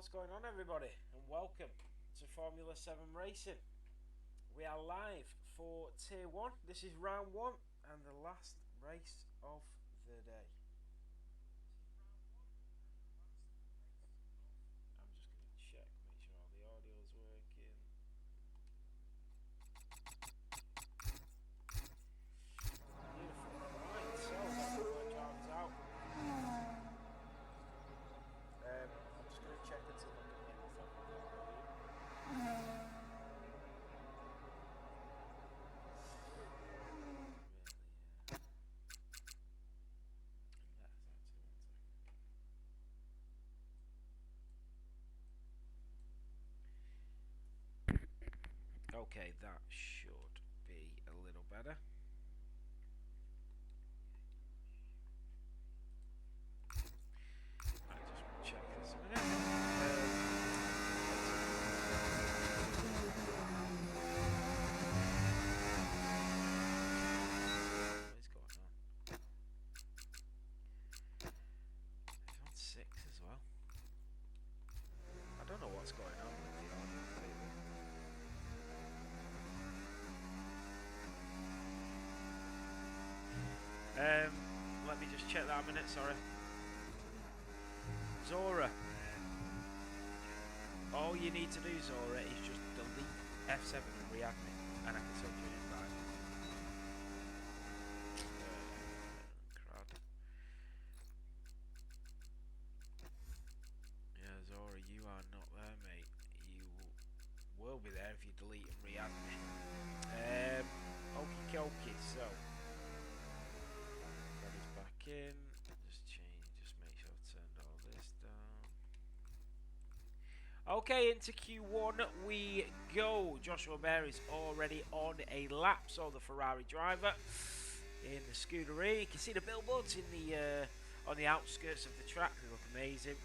what's going on, everybody, and welcome to Formula 7 Racing. We are live for Tier 1. This is round 1 and the last race of the day. I'm just going to check, make sure all the audio is working. Beautiful. Right, so let's move our drivers out. I'm just going to check and see if I can hear myself. Okay, that should be a little better. I just want to check this a minute. What is going on? It's on 6 as well. I don't know what's going on with the audio. Let me just check that a minute, sorry. Zora. All you need to do, Zora, is just delete F7 and re-add me, and I can send you an invite. Crud. Yeah, Zora, you are not there, mate. You will be there if you delete and re-add me. Okie dokie, so. Back in, just make sure I've turned all this down. Okay, into Q1 we go. Joshua Bear is already on a lap, so the Ferrari driver in the Scuderia. You can see the billboards in the on the outskirts of the track. They look amazing.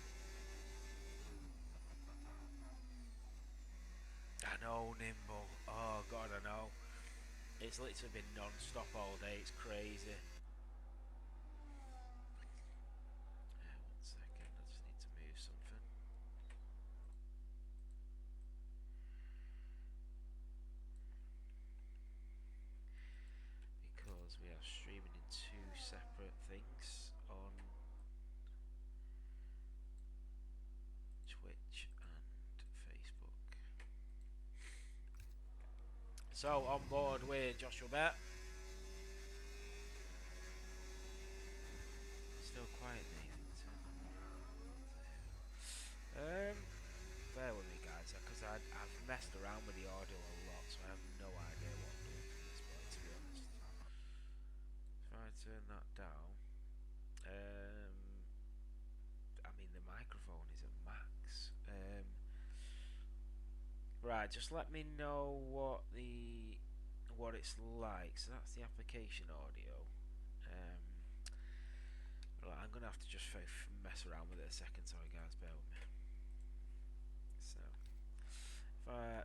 I know, Nimble. Oh god, I know. It's literally been non-stop all day. It's crazy. Something. Because we are streaming in 2 separate things on Twitch and Facebook. So on board with Joshua Bear. Still quiet, Nathan. Bear with me, guys, because I've messed around with the audio a lot, so I have no idea what I'm doing at this point, to be honest. If I turn that down, I mean the microphone is at max. Right, just let me know what it's like. So that's the application audio. Right, I'm gonna have to just mess around with it a second. Sorry, guys, bear with me.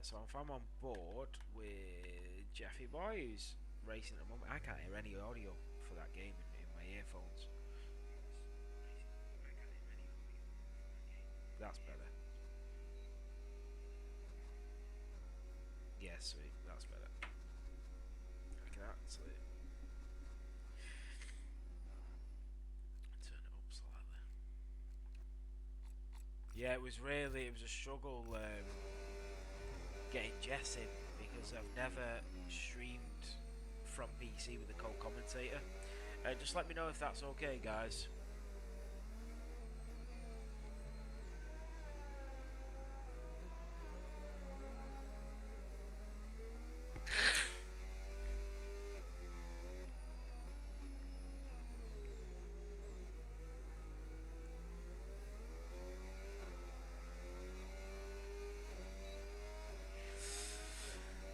So if I'm on board with Jeffy Boy, who's racing at the moment, I can't hear any audio for that game in my earphones. That's better. Yeah, sweet. That's better. I can actually turn it up slightly. Yeah, it was a struggle getting Jess in because I've never streamed from PC with a co-commentator. Just let me know if that's okay, guys.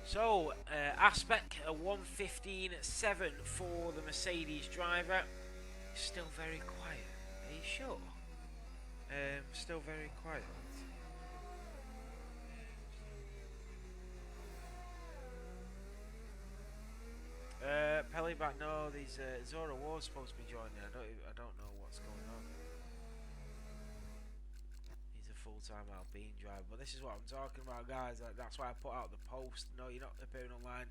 So, aspect a 1:15.7 for the Mercedes driver. Still very quiet. Are you sure? Still very quiet. Pellyback, no. These Zora was supposed to be joining. I don't know what's going on. He's a full full-time Alpine driver. But this is what I'm talking about, guys. That's why I put out the post. No, you're not appearing online.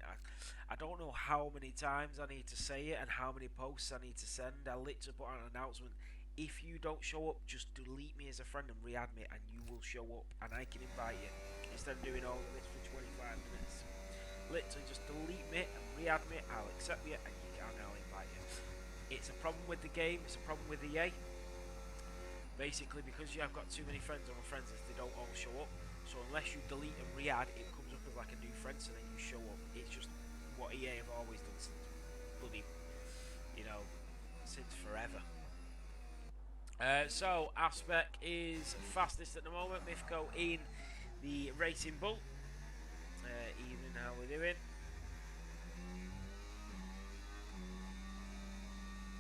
I don't know how many times I need to say it and how many posts I need to send. I literally put out an announcement. If you don't show up, just delete me as a friend and re-add me, and you will show up, and I can invite you instead of doing all of this for 25 minutes. Literally, just delete me and re-add me. I'll accept you, and I'll invite you. It's a problem with the game. It's a problem with EA. Basically, because you have got too many friends on my friends list, they don't all show up. So unless you delete and re-add, it comes up as like a new friend, so then you show up. It's just what EA have always done since bloody, since forever. So Aspect is fastest at the moment. Mifko in the Racing Bull. Evening, how we doing?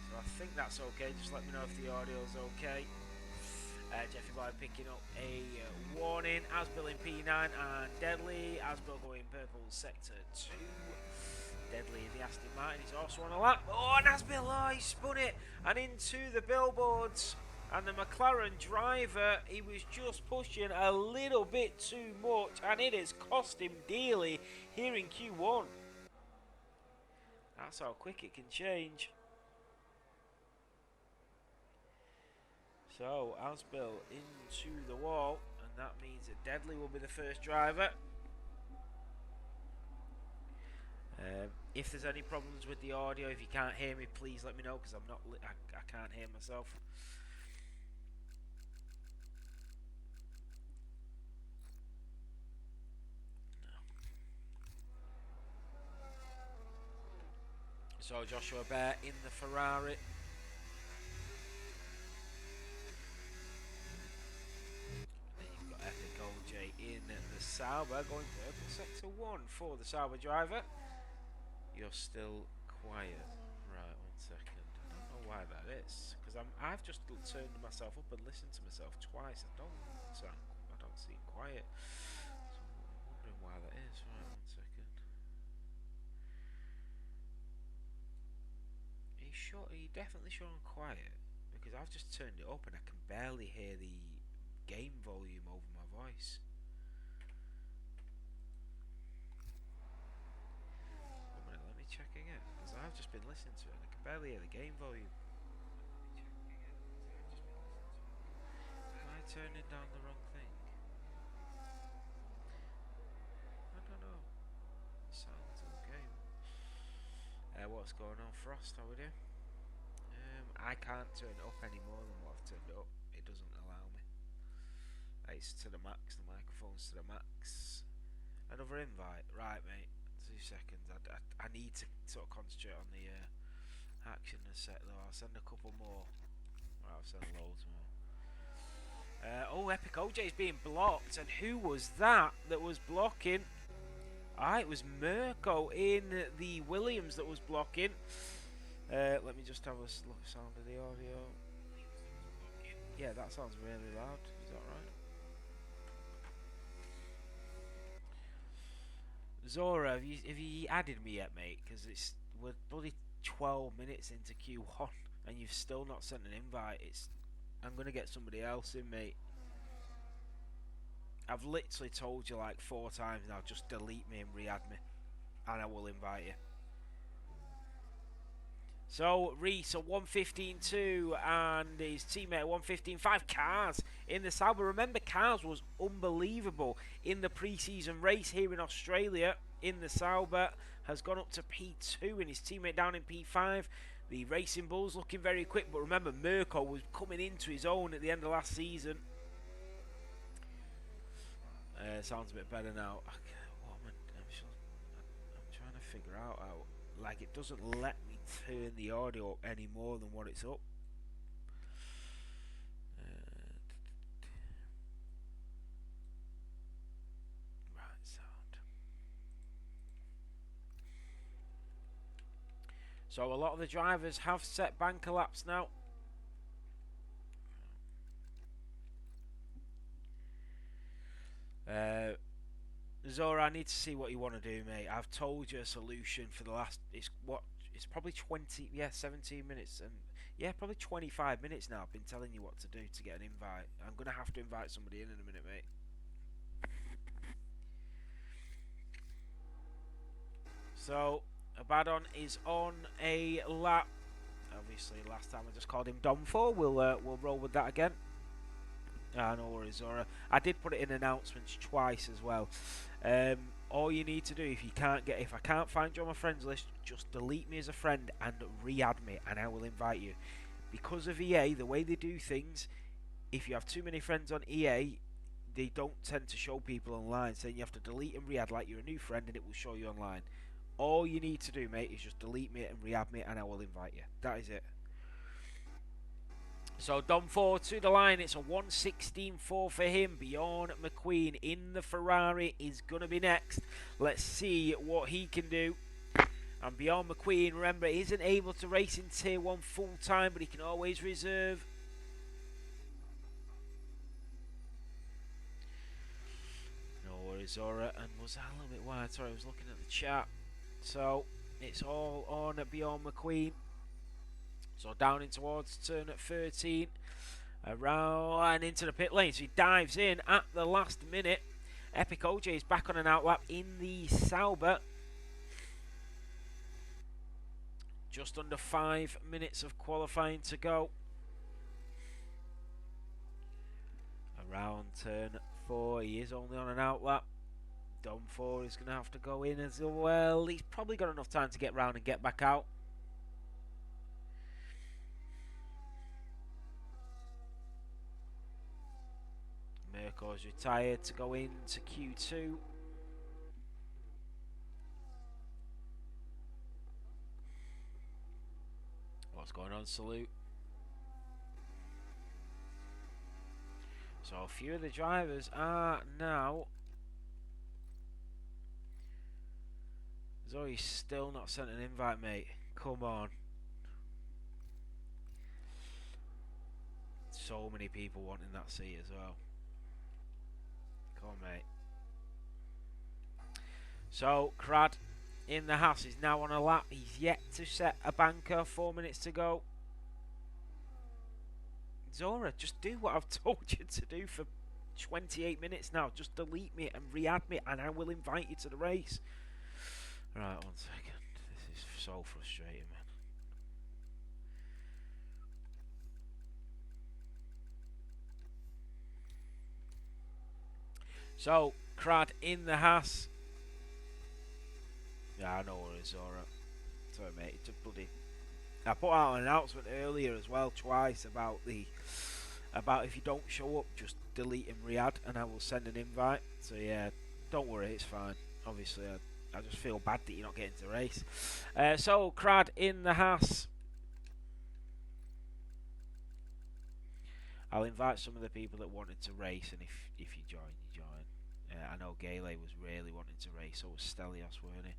So I think that's okay. Just let me know if the audio's okay. Jeffy Boy picking up a warning. Asbill in P9 and Deadly. Asbill going purple sector 2. Deadly in the Aston Martin. He's also on a lap. Oh, and Asbill, he spun it and into the billboards. And the McLaren driver, he was just pushing a little bit too much, and it has cost him dearly here in Q1. That's how quick it can change. So, Asbill into the wall, and that means that Deadly will be the first driver. If there's any problems with the audio, if you can't hear me, please let me know, because I can't hear myself. So Joshua Bear in the Ferrari. Then you've got Epic OJ in the Sauber, going purple sector 1 for the Sauber driver. You're still quiet. Right, 1 second. I don't know why that is, because I've just turned myself up and listened to myself twice. I don't seem quiet. So I'm wondering why that is. Right, 1 second. Are you definitely showing quiet? Because I've just turned it up and I can barely hear the game volume over my voice. 1 minute, let me check again, because I've just been listening to it and I can barely hear the game volume. Am I turning down the wrong thing? I don't know. Sounds okay. What's going on, Frost? How we doing? I can't turn it up any more than what I've turned it up. It doesn't allow me. It's to the max. The microphone's to the max. Another invite, right, mate? 2 seconds. I need to sort of concentrate on the action in a sec, though. I'll send a couple more. Right, I'll send loads more. Epic OJ is being blocked, and who was that was blocking? It was Mirko in the Williams that was blocking. Let me just have a look sound of the audio. Yeah, that sounds really loud. Is that right? Zora, have you added me yet, mate? Because we're bloody 12 minutes into Q1 and you've still not sent an invite. I'm gonna get somebody else in, mate. I've literally told you like 4 times now. Just delete me and re-add me, and I will invite you. So Reese at 115.2 and his teammate at 115.5. Cars in the Sauber. Remember, Cars was unbelievable in the pre-season race here in Australia. In the Sauber has gone up to P2 and his teammate down in P5. The Racing Bulls looking very quick, but remember, Mirko was coming into his own at the end of last season. Sounds a bit better now. I'm trying to figure out how, like, it doesn't let me turn the audio up any more than what it's up. Right, sound. So a lot of the drivers have set banker laps now. Zora, I need to see what you want to do, mate. I've told you a solution for the last, it's probably 17 minutes, and Yeah, probably 25 minutes now. I've been telling you what to do to get an invite. I'm going to have to invite somebody in a minute, mate. So, Abaddon is on a lap. Obviously, last time I just called him Dom 4. We'll roll with that again. No worries, Zora. I did put it in announcements twice as well. All you need to do, if I can't find you on my friends list, just delete me as a friend and re-add me, and I will invite you. Because of EA, the way they do things, if you have too many friends on EA, they don't tend to show people online, saying you have to delete and re-add like you're a new friend, and it will show you online. All you need to do, mate, is just delete me and re-add me, and I will invite you. That is it. So Dom 4 to the line. It's a 1:16.4 for him. Bjorn McQueen in the Ferrari is going to be next. Let's see what he can do. And Bjorn McQueen, remember, isn't able to race in Tier 1 full time, but he can always reserve. No worries, Zora. And was that a little bit wide? Sorry, I was looking at the chat. So it's all on Bjorn McQueen. So down in towards turn at 13, around and into the pit lane. So he dives in at the last minute. Epic OJ is back on an outlap in the Sauber. Just under 5 minutes of qualifying to go. Around turn 4, he is only on an outlap. Dom 4 is going to have to go in as well. He's probably got enough time to get round and get back out. Mirko's retired to go into Q2. What's going on, Salute? So a few of the drivers are now... Zoe's still not sent an invite, mate. Come on. So many people wanting that seat as well. Come on, mate. So, Crad in the Haas is now on a lap. He's yet to set a banker. 4 minutes to go. Zora, just do what I've told you to do for 28 minutes now. Just delete me and re-add me, and I will invite you to the race. Right, 1 second. This is so frustrating, man. So, Crad in the Haas. Yeah, I know where it's Zora. Sorry, mate. It's a bloody... I put out an announcement earlier as well, twice, about if you don't show up, just delete and re-add, and I will send an invite. So yeah, don't worry, it's fine. Obviously, I just feel bad that you're not getting to the race. So, Crad in the Haas. I'll invite some of the people that wanted to race, and if you join, you join. I know Gale was really wanting to race, so was Stelios, weren't he?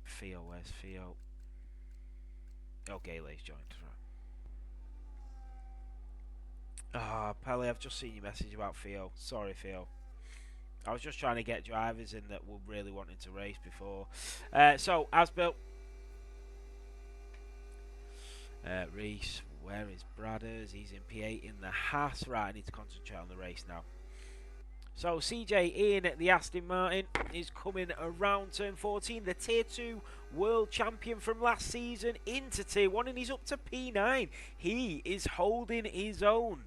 Theo, where's Theo? Oh, Gale's joined, right. Ah, Pele, I've just seen your message about Theo. Sorry, Theo. I was just trying to get drivers in that were really wanting to race before. So, Asbill. Reese, where is Bradders? He's in P8 in the Haas. Right, I need to concentrate on the race now. So, CJ in the Aston Martin is coming around turn 14. The Tier 2 World Champion from last season into Tier 1, and he's up to P9. He is holding his own.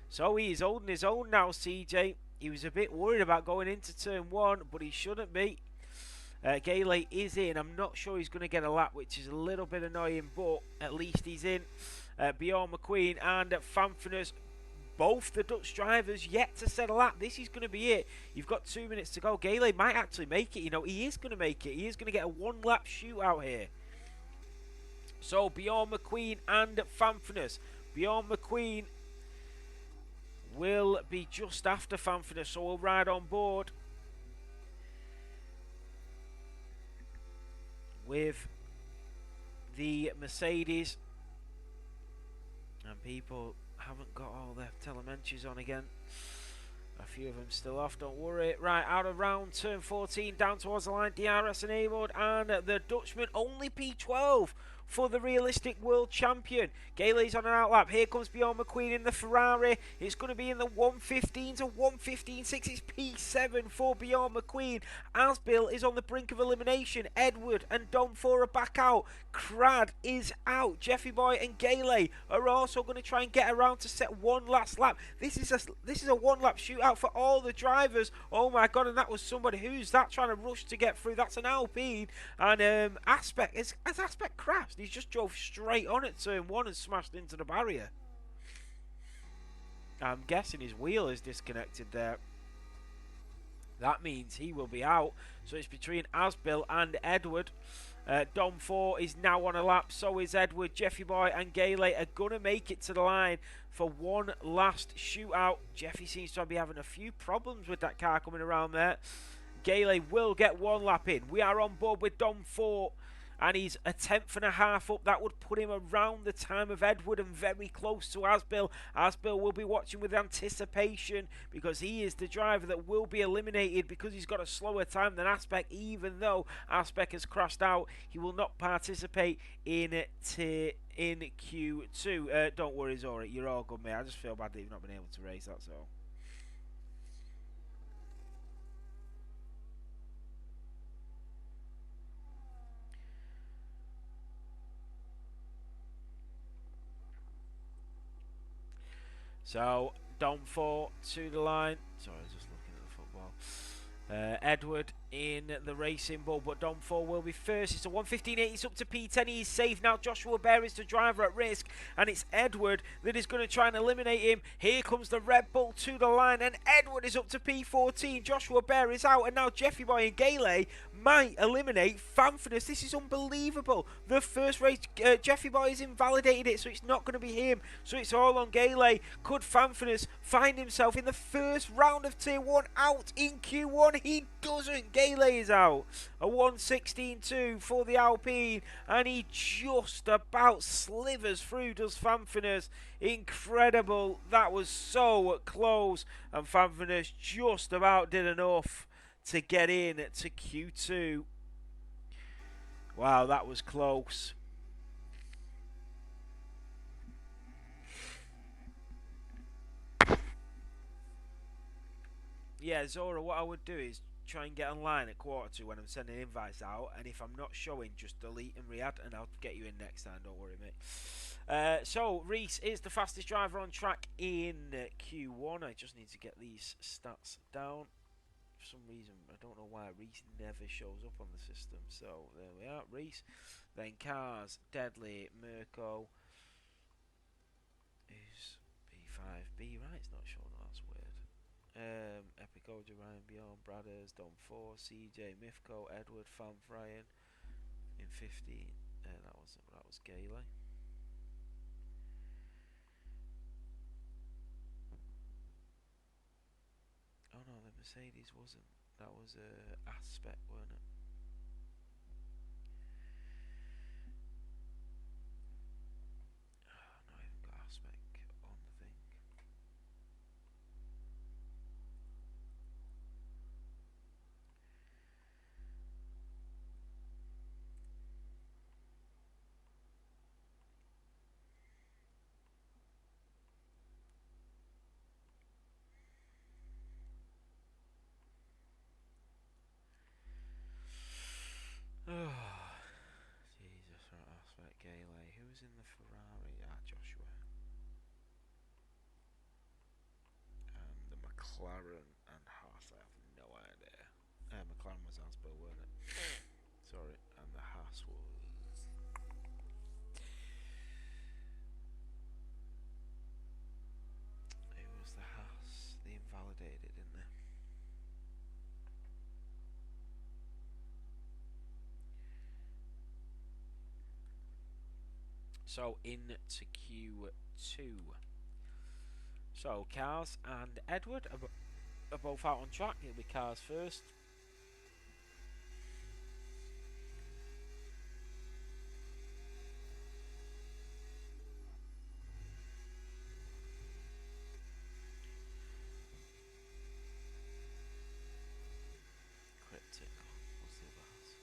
So, he is holding his own now, CJ. He was a bit worried about going into turn 1, but he shouldn't be. Gale is in. I'm not sure he's going to get a lap, which is a little bit annoying, but at least he's in. Bjorn McQueen and Fanfinus, both the Dutch drivers, yet to set a lap. This is going to be it. You've got 2 minutes to go. Gale might actually make it. You know, he is going to make it. He is going to get a one-lap shootout here. So, Bjorn McQueen and Fanfinus. Bjorn McQueen will be just after Fanfinus, so we'll ride on board with the Mercedes. And people haven't got all their telemetries on again. A few of them still off, don't worry. Right, out of round turn 14, down towards the line, DRS enabled, and the Dutchman only P12 for the realistic world champion. Gailey's on an outlap. Here comes Bjorn McQueen in the Ferrari. It's going to be in the 1:15 to 1:15.6. It's P7 for Bjorn McQueen. Asbill is on the brink of elimination. Edward and Dom 4 are back out. Crad is out. Jeffy Boy and Gailey are also going to try and get around to set one last lap. This is a one-lap shootout for all the drivers. Oh my god, and that was somebody. Who's that trying to rush to get through? That's an Alpine. And Aspect, has Aspect crashed? He's just drove straight on at turn 1 and smashed into the barrier. I'm guessing his wheel is disconnected there. That means he will be out. So it's between Asbill and Edward. Dom 4 is now on a lap. So is Edward. Jeffy Boy and Gailey are going to make it to the line for one last shootout. Jeffy seems to be having a few problems with that car coming around there. Gailey will get one lap in. We are on board with Dom 4. And he's a 10.5 up. That would put him around the time of Edward and very close to Asbill. Asbill will be watching with anticipation because he is the driver that will be eliminated because he's got a slower time than Aspect. Even though Aspect has crashed out, he will not participate in Q2. Don't worry, Zora. You're all good, mate. I just feel bad that you've not been able to race, that's all. So, Dom 4 to the line. Sorry, I was just looking at the football. Edward in the racing bull, but Dom 4 will be first. It's a 1:15.8. It's up to P10. He's safe now. Joshua Bear is the driver at risk, and it's Edward that is going to try and eliminate him. Here comes the Red Bull to the line, and Edward is up to P14. Joshua Bear is out, and now Jeffy Boy and Gailey might eliminate Fanfurness. This is unbelievable. The first race, Jeffy Boy has invalidated it, so it's not going to be him. So it's all on Gailey. Could Fanfurness find himself in the first round of Tier 1 out in Q1? He doesn't. Gailey is out. A 1:16.2 for the Alpine, and he just about slivers through, does Fanfurness. Incredible. That was so close, and Fanfurness just about did enough to get in to Q2. Wow, that was close. Yeah, Zora, what I would do is try and get online at 1:45 when I'm sending invites out, and if I'm not showing, just delete and re-add, and I'll get you in next time, don't worry, mate. So, Reese is the fastest driver on track in Q1. I just need to get these stats down. For some reason, I don't know why, Reese never shows up on the system. So, there we are, Reese. Then Cars, Deadly, Mirko is B5B, right? It's not showing, that's weird. Epic Oja, Ryan Bjorn, Bradders, Dom 4, CJ, Mifko, Edward, Fan Ryan in 15. That was Gailey. Oh no, the Mercedes wasn't. That was Aspect, weren't it? Oh, no, I haven't got Aspect on the thing. Oh, Jesus, right, Aspect, Gailey. Who's in the Ferrari? Joshua. And the McLaren and Haas, I have no idea. McLaren was Asbill, weren't it? Sorry, and the Haas was... Who was the Haas? They invalidated it, didn't they? So into Q2. So Cars and Edward are both out on track. It'll be Cars first. Cryptic. What's the other Haas?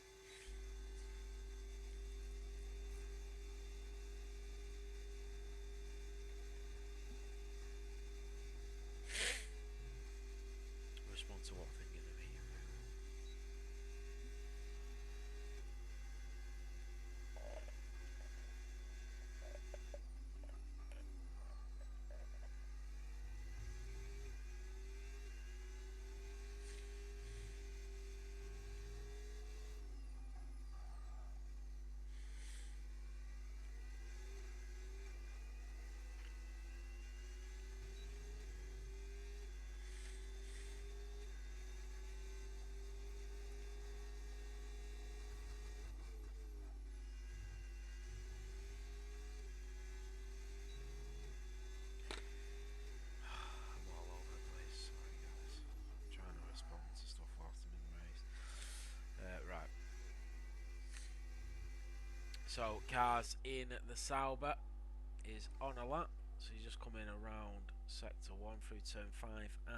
So cars in the Sauber is on a lap, so he's just coming around sector 1 through turn 5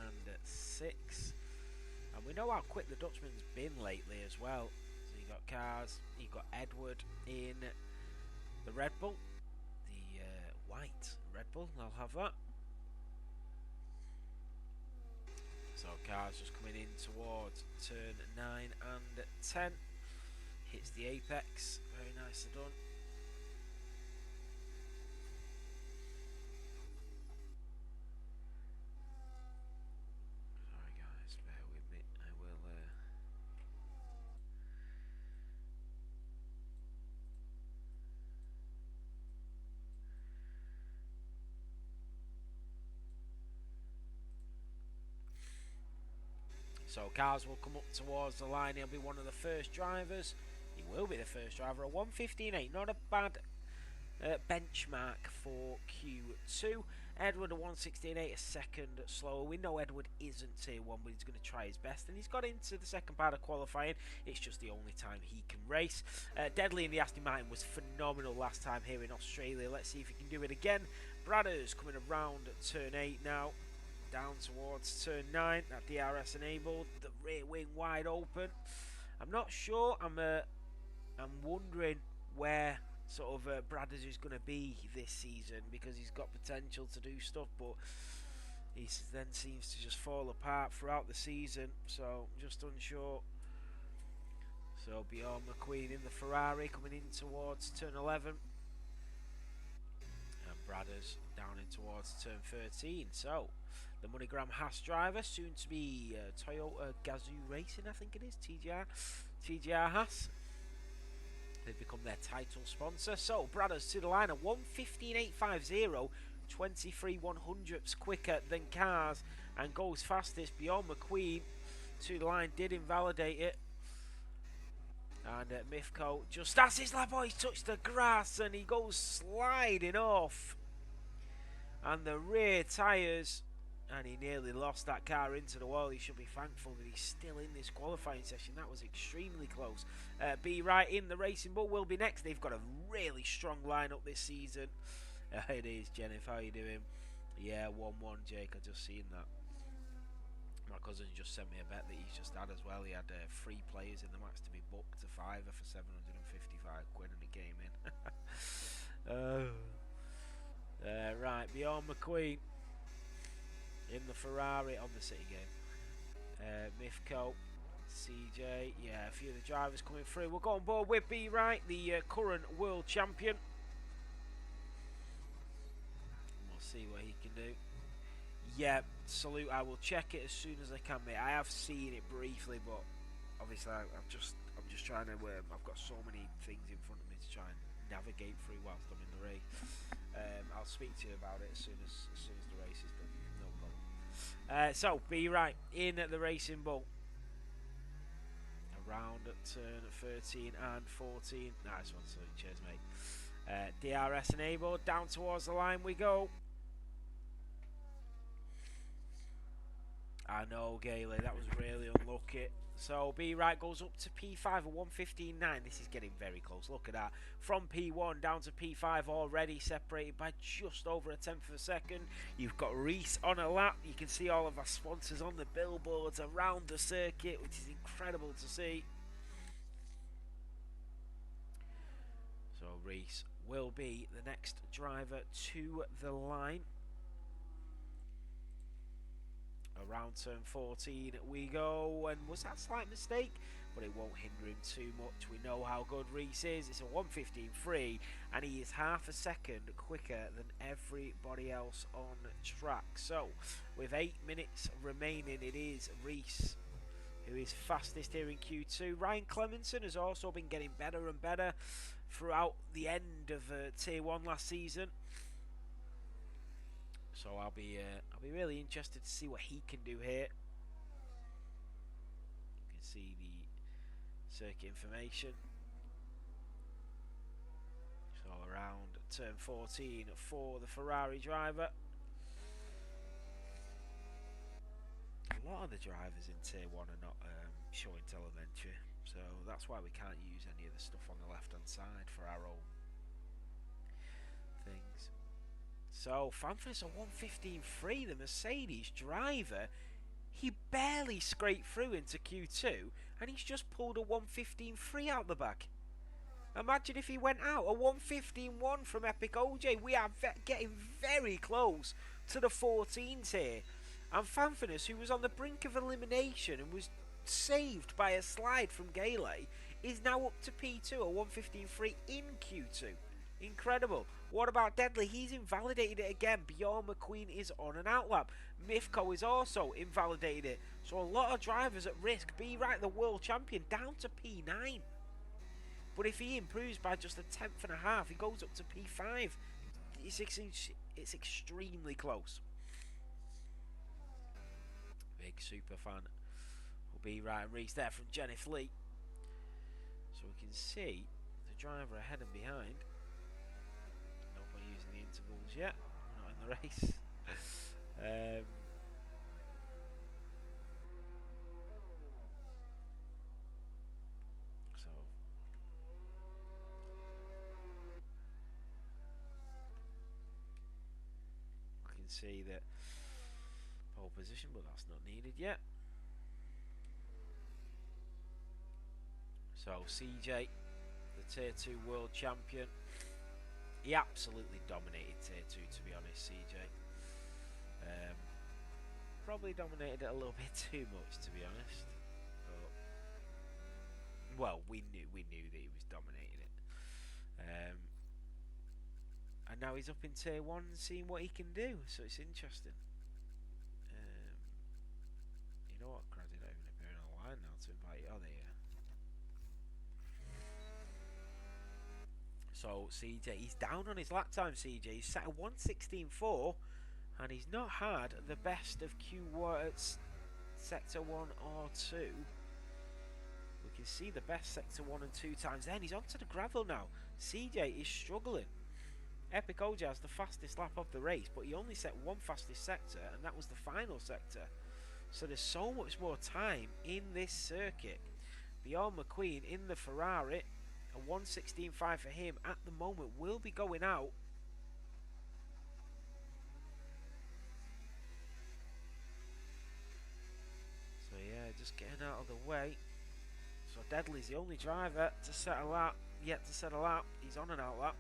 and 6, and we know how quick the Dutchman's been lately as well. So you got cars, you got Edward in the Red Bull, the white Red Bull, I'll have that. So cars just coming in towards turn 9 and 10, hits the apex, very nicely done. Sorry guys, bear with me, I will So cars will come up towards the line. He'll be one of the first drivers. He will be the first driver. A 1:15.8, not a bad benchmark for Q2. Edward a 1:16.8, a second slower. We know Edward isn't tier 1, but he's going to try his best, and he's got into the second part of qualifying. It's just the only time he can race. Deadly in the Aston Martin was phenomenal last time here in Australia. Let's see if he can do it again. Bradders coming around turn 8 now, down towards turn 9. That DRS enabled, the rear wing wide open. I'm not sure. I'm wondering where sort of Bradders is going to be this season, because he's got potential to do stuff, but he then seems to just fall apart throughout the season. So just unsure. So Bjorn McQueen in the Ferrari coming in towards turn 11. And Bradders down in towards turn 13. So the MoneyGram Haas driver, soon to be Toyota Gazoo Racing, I think it is, TGR Haas. They've become their title sponsor. So Bradders to the line at 1:15.850, 23 100ths quicker than cars, and goes fastest. Bjorn McQueen to the line, did invalidate it. And Mifko, just as his lap boys touch the grass, and he goes sliding off. And the rear tyres, and he nearly lost that car into the wall. He should be thankful that he's still in this qualifying session. That was extremely close. Be Right in the Racing Bull will be next. They've got a really strong lineup this season. It is, Jennifer. How you doing? Yeah, 1-1, Jake. I just seen that. My cousin just sent me a bet that he's just had as well. He had 3 players in the match to be booked, a fiver for 755 quid, and he came in. Right, Bjorn McQueen in the Ferrari on the City game. Mifko, CJ, yeah, a few of the drivers coming through. We'll go on board with B Right, the current world champion. We'll see what he can do. Yeah, salute. I will check it as soon as I can, mate. I have seen it briefly, but obviously I'm just trying to. I've got so many things in front of me to try and navigate through whilst I'm in the race. I'll speak to you about it as soon as the race is done. No problem. So Be Right in the Racing Bull. Around turn 13 and 14. Nice one, salute. Cheers, mate. DRS enabled. Down towards the line we go. I know, Gailey, that was really unlucky. So Be Right goes up to P5 at 1:15.9. This is getting very close. Look at that. From P1 down to P5 already, separated by just over a tenth of a second. You've got Reese on a lap. You can see all of our sponsors on the billboards around the circuit, which is incredible to see. So Reese will be the next driver to the line. Around turn 14 we go, and was that a slight mistake? But it won't hinder him too much. We know how good Reese is. It's a 1:15.3, and he is half a second quicker than everybody else on track. So with 8 minutes remaining, it is Reese who is fastest here in Q2. Ryan Clemenson has also been getting better and better throughout the end of Tier 1 last season. So I'll be really interested to see what he can do here. You can see the circuit information. So around turn 14 for the Ferrari driver. A lot of the drivers in Tier 1 are not showing telemetry, So that's why we can't use any of the stuff on the left hand side for our own things. So Fanfre's a 1:15.3. The Mercedes driver, he barely scraped through into Q2, and he's just pulled a 1:15.3 out the back. Imagine if he went out a 1:15.1 from Epic OJ. We are getting very close to the 14s here. And Fanfinus, who was on the brink of elimination and was saved by a slide from Gale, is now up to P2, a 1:15.3 in Q2. Incredible. What about Deadly? He's invalidated it again. Bjorn McQueen is on an outlap. Mifko is also invalidated it. So a lot of drivers at risk. Be right, the world champion, down to P9. But if he improves by just a tenth and a half, he goes up to P5. It's extremely close. Big super fan will be right and Reese there from Jennifer Lee. So we can see the driver ahead and behind. Nobody using the intervals yet. We're not in the race. So we can see that pole position, but that's not needed yet. So CJ, the Tier 2 world champion, he absolutely dominated Tier 2, to be honest. CJ probably dominated it a little bit too much, to be honest. But, well, we knew that he was dominating it. And now he's up in Tier 1 and seeing what he can do. So it's interesting. You know what? Crowd don't even appear on the line now to invite you. Oh, there you are. So CJ, he's down on his lap time. CJ, he's set a 1:16.4, and he's not had the best of Q1 sector 1 or 2. We can see the best sector 1 and 2 times. Then he's onto the gravel now. CJ is struggling. Epic OJ has the fastest lap of the race, but he only set one fastest sector, and that was the final sector. So there's so much more time in this circuit. Bjorn McQueen in the Ferrari, a 1:16.5 for him at the moment, will be going out. So yeah, just getting out of the way. So Deadly's the only driver to set a lap, yet to set a lap. He's on an outlap.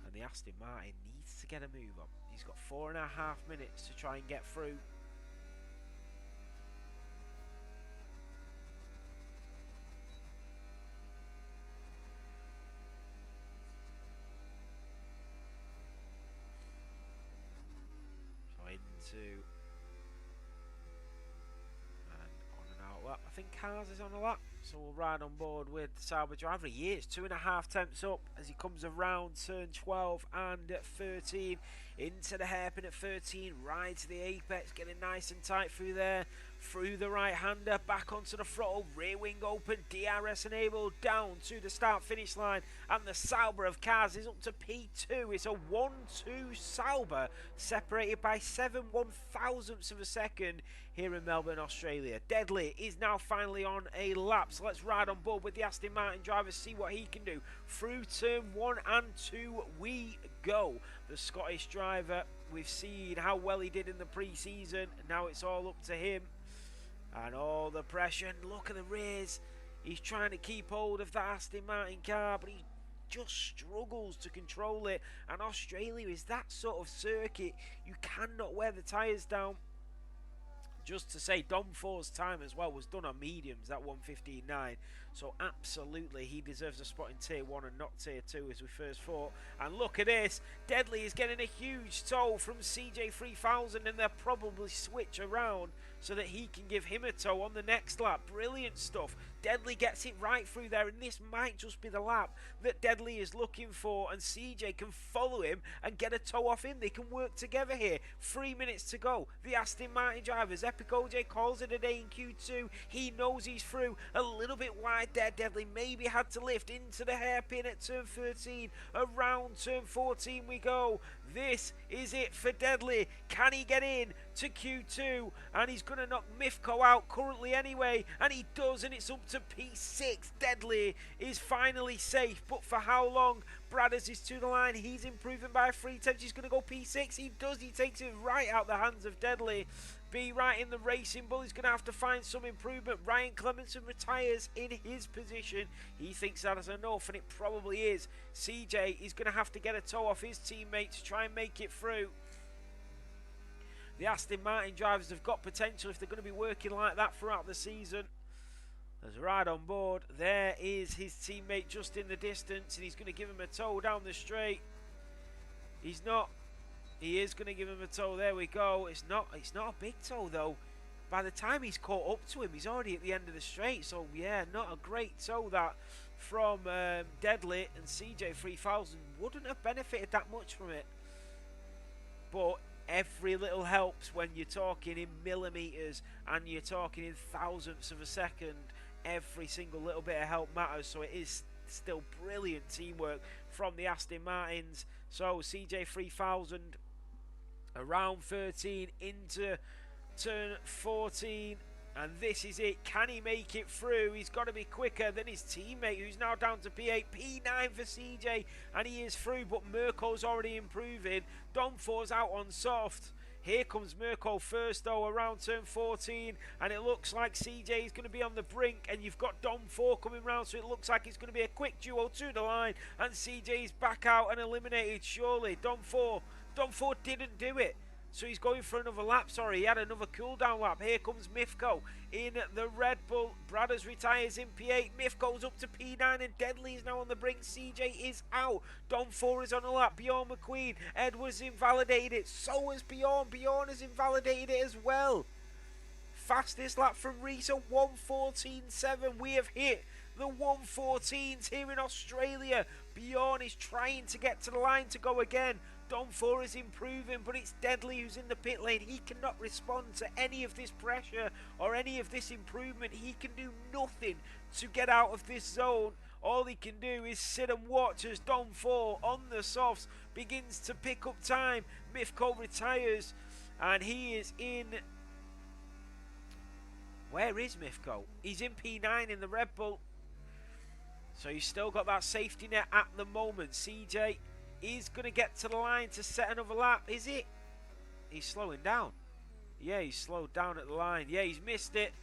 And the Aston Martin needs to get a move on. He's got 4.5 minutes to try and get through. So into and on an outlap. I think Cars is on a lap. So we'll ride on board with the Sauber driver. He is 2.5 tenths up as he comes around turn 12 and 13 into the hairpin at 13, right to the apex, getting nice and tight through there, through the right hander, back onto the throttle, rear wing open, DRS enabled, down to the start finish line, and the Sauber of Cars is up to P2. It's a 1-2 Sauber, separated by 7/1000ths of a second here in Melbourne, Australia. Deadly is now finally on a lap, so let's ride on board with the Aston Martin driver, see what he can do. Through turn 1 and 2 we go. The Scottish driver, we've seen how well he did in the pre-season. Now it's all up to him. And all the pressure. And look at the rears. He's trying to keep hold of the Aston Martin car, but he just struggles to control it. And Australia is that sort of circuit. You cannot wear the tyres down. Just to say, Dom 4's time as well was done on mediums, that 1:15.9. So absolutely, he deserves a spot in Tier 1 and not Tier 2 as we first thought. And look at this. Deadly is getting a huge tow from CJ3000, and they'll probably switch around so that he can give him a tow on the next lap. Brilliant stuff. Deadly gets it right through there, and this might just be the lap that Deadly is looking for, and CJ can follow him and get a tow off him. They can work together here. 3 minutes to go. The Aston Martin drivers, Epic OJ calls it a day in Q2. He knows he's through. A little bit wide there. Deadly maybe had to lift into the hairpin at turn 13. Around turn 14 we go. This is it for Deadly. Can he get in to Q2, and he's going to knock Mifko out currently anyway, and he does, and it's up to P6. Deadly is finally safe, but for how long? Bradders is to the line. He's improving by 3 tenths. He's going to go P6. He does. He takes it right out the hands of Deadly. Be right in the Racing Bull. He's going to have to find some improvement. Ryan Clemenson retires in his position. He thinks that is enough, and it probably is. CJ is going to have to get a toe off his teammate to try and make it through. The Aston Martin drivers have got potential if they're going to be working like that throughout the season. There's a ride on board. There is his teammate just in the distance, and he's going to give him a tow down the straight. He's not. He is going to give him a tow. There we go. It's not a big tow though. By the time he's caught up to him, he's already at the end of the straight. So yeah, not a great tow that from Deadly, and CJ 3000 wouldn't have benefited that much from it. But every little helps when you're talking in millimeters and you're talking in thousandths of a second. Every single little bit of help matters, so it is still brilliant teamwork from the Aston Martins. So CJ 3000 around 13 into turn 14, and this is it. Can he make it through? He's got to be quicker than his teammate, who's now down to P8. P9 for CJ, and he is through, but Mirko's already improving. Dom 4's out on soft. Here comes Mirko first though around turn 14, and it looks like CJ is going to be on the brink, and you've got Dom 4 coming round, so it looks like it's going to be a quick duo to the line, and CJ is back out and eliminated surely. Dom 4 didn't do it, so he's going for another lap. Sorry, he had another cooldown lap. Here comes Mifko in the Red Bull. Bradders retires in P8. Mifko's up to P9, and Deadly is now on the brink. CJ is out. Dom 4 is on a lap. Bjorn McQueen. Edwards invalidated it. So has Bjorn. Bjorn has invalidated it as well. Fastest lap from Reese, a 1:14.7. We have hit the 1:14s here in Australia. Bjorn is trying to get to the line to go again. Dom 4 is improving, but it's Deadly who's in the pit lane. He cannot respond to any of this pressure or any of this improvement. He can do nothing to get out of this zone. All he can do is sit and watch as Dom 4 on the softs begins to pick up time. Mifko retires, and he is in... Where is Mifko? He's in P9 in the Red Bull. So he's still got that safety net at the moment. CJ is going to get to the line to set another lap. Is it? He's slowing down. Yeah, he's slowed down at the line. Yeah, he's missed it.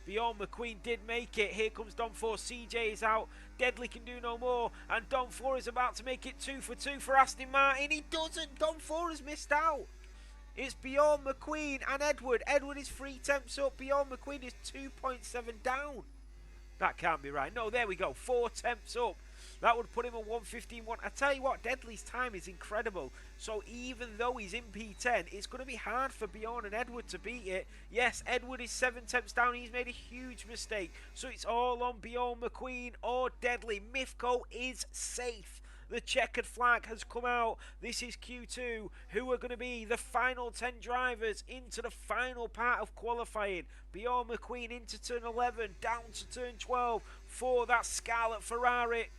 Bjorn McQueen did make it. Here comes Dom 4. CJ is out. Deadly can do no more. And Dom 4 is about to make it 2 for 2 for Aston Martin. He doesn't. Dom 4 has missed out. It's Bjorn McQueen and Edward. Edward is 3 tenths up. Bjorn McQueen is 2.7 down. That can't be right. No, there we go. 4 tenths up. That would put him on 1:15.1. I tell you what, Deadly's time is incredible. So even though he's in P10, it's going to be hard for Bjorn and Edward to beat it. Yes, Edward is 7 tenths down. He's made a huge mistake. So it's all on Bjorn McQueen or Deadly. Mifko is safe. The checkered flag has come out. This is Q2, who are going to be the final 10 drivers into the final part of qualifying. Bjorn McQueen into turn 11, down to turn 12 for that Scarlet Ferrari.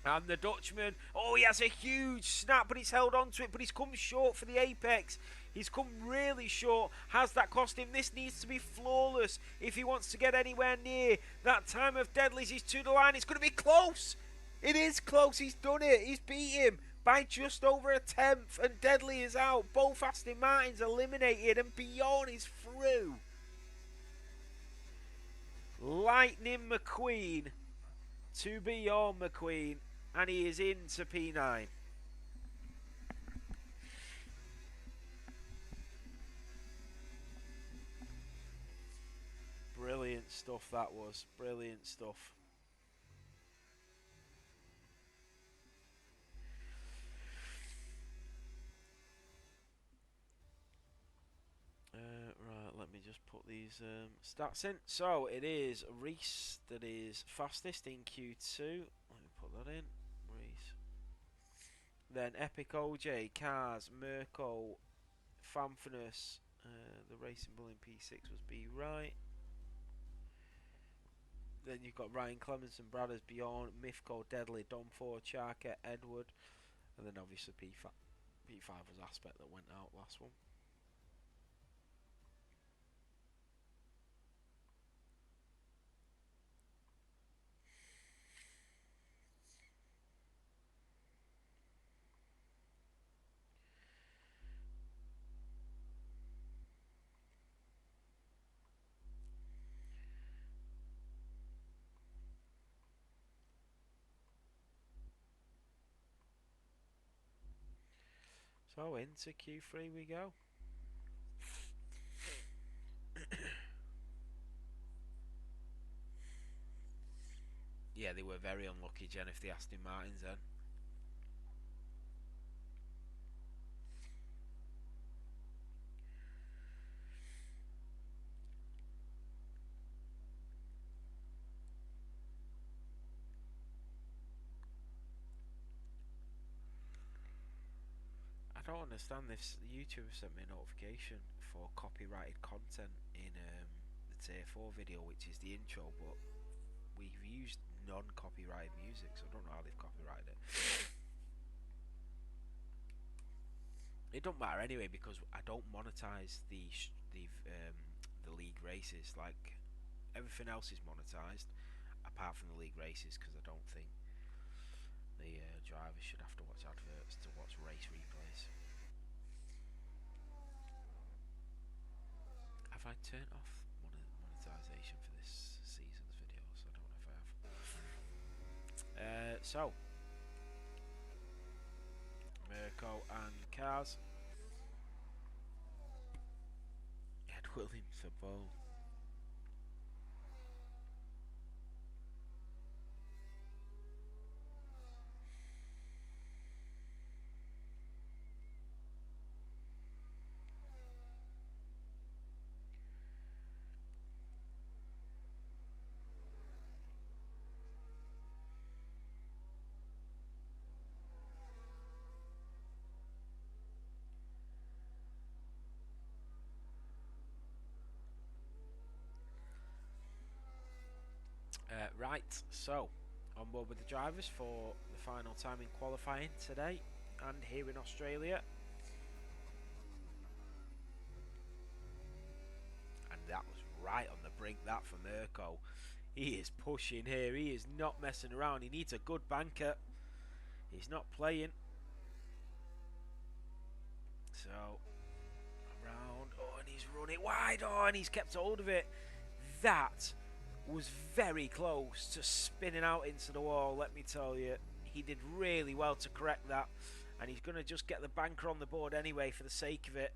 And the Dutchman, oh, he has a huge snap, but he's held on to it, but he's come short for the apex. He's come really short. Has that cost him? This needs to be flawless if he wants to get anywhere near that time of Deadly's. He's to the line. It's going to be close. It is close. He's done it. He's beat him by just over a tenth, and Deadly is out. Both Aston Martins eliminated, and Bjorn is through. Lightning McQueen to Bjorn McQueen, and he is into P9. Brilliant stuff that was. Brilliant stuff. Right, let me just put these stats in. So it is Reese that is fastest in Q2. Let me put that in. Reese. Then Epic OJ, Cars, Mirko, Famfinus. The Racing Bull in P6 was B right. Then you've got Ryan Clemenson, Bradders, Bjorn, Mifko, Deadly, Dom 4, Charker, Edward, and then obviously P5 was Aspect that went out last one. So into Q3 we go. Yeah, they were very unlucky, Jennifer, the Aston Martins then. I don't understand this. YouTube sent me a notification for copyrighted content in the Tier 4 video, which is the intro, but we've used non-copyrighted music, so I don't know how they've copyrighted it. It don't matter anyway because I don't monetize the league races. Like everything else is monetized, apart from the league races, because I don't think the drivers should have to watch adverts to watch race replays. Have I turned off monetization for this season's videos? I don't know if I have. So, Mirko and Cars. Ed Williams for both. Right, so on board with the drivers for the final time in qualifying today and here in Australia. And that was right on the brink, that for Mirko. He is pushing here, he is not messing around, he needs a good banker. He's not playing. So, around, oh, and he's running wide, oh, and he's kept hold of it. That was very close to spinning out into the wall, let me tell you. He did really well to correct that, and he's going to just get the banker on the board anyway for the sake of it.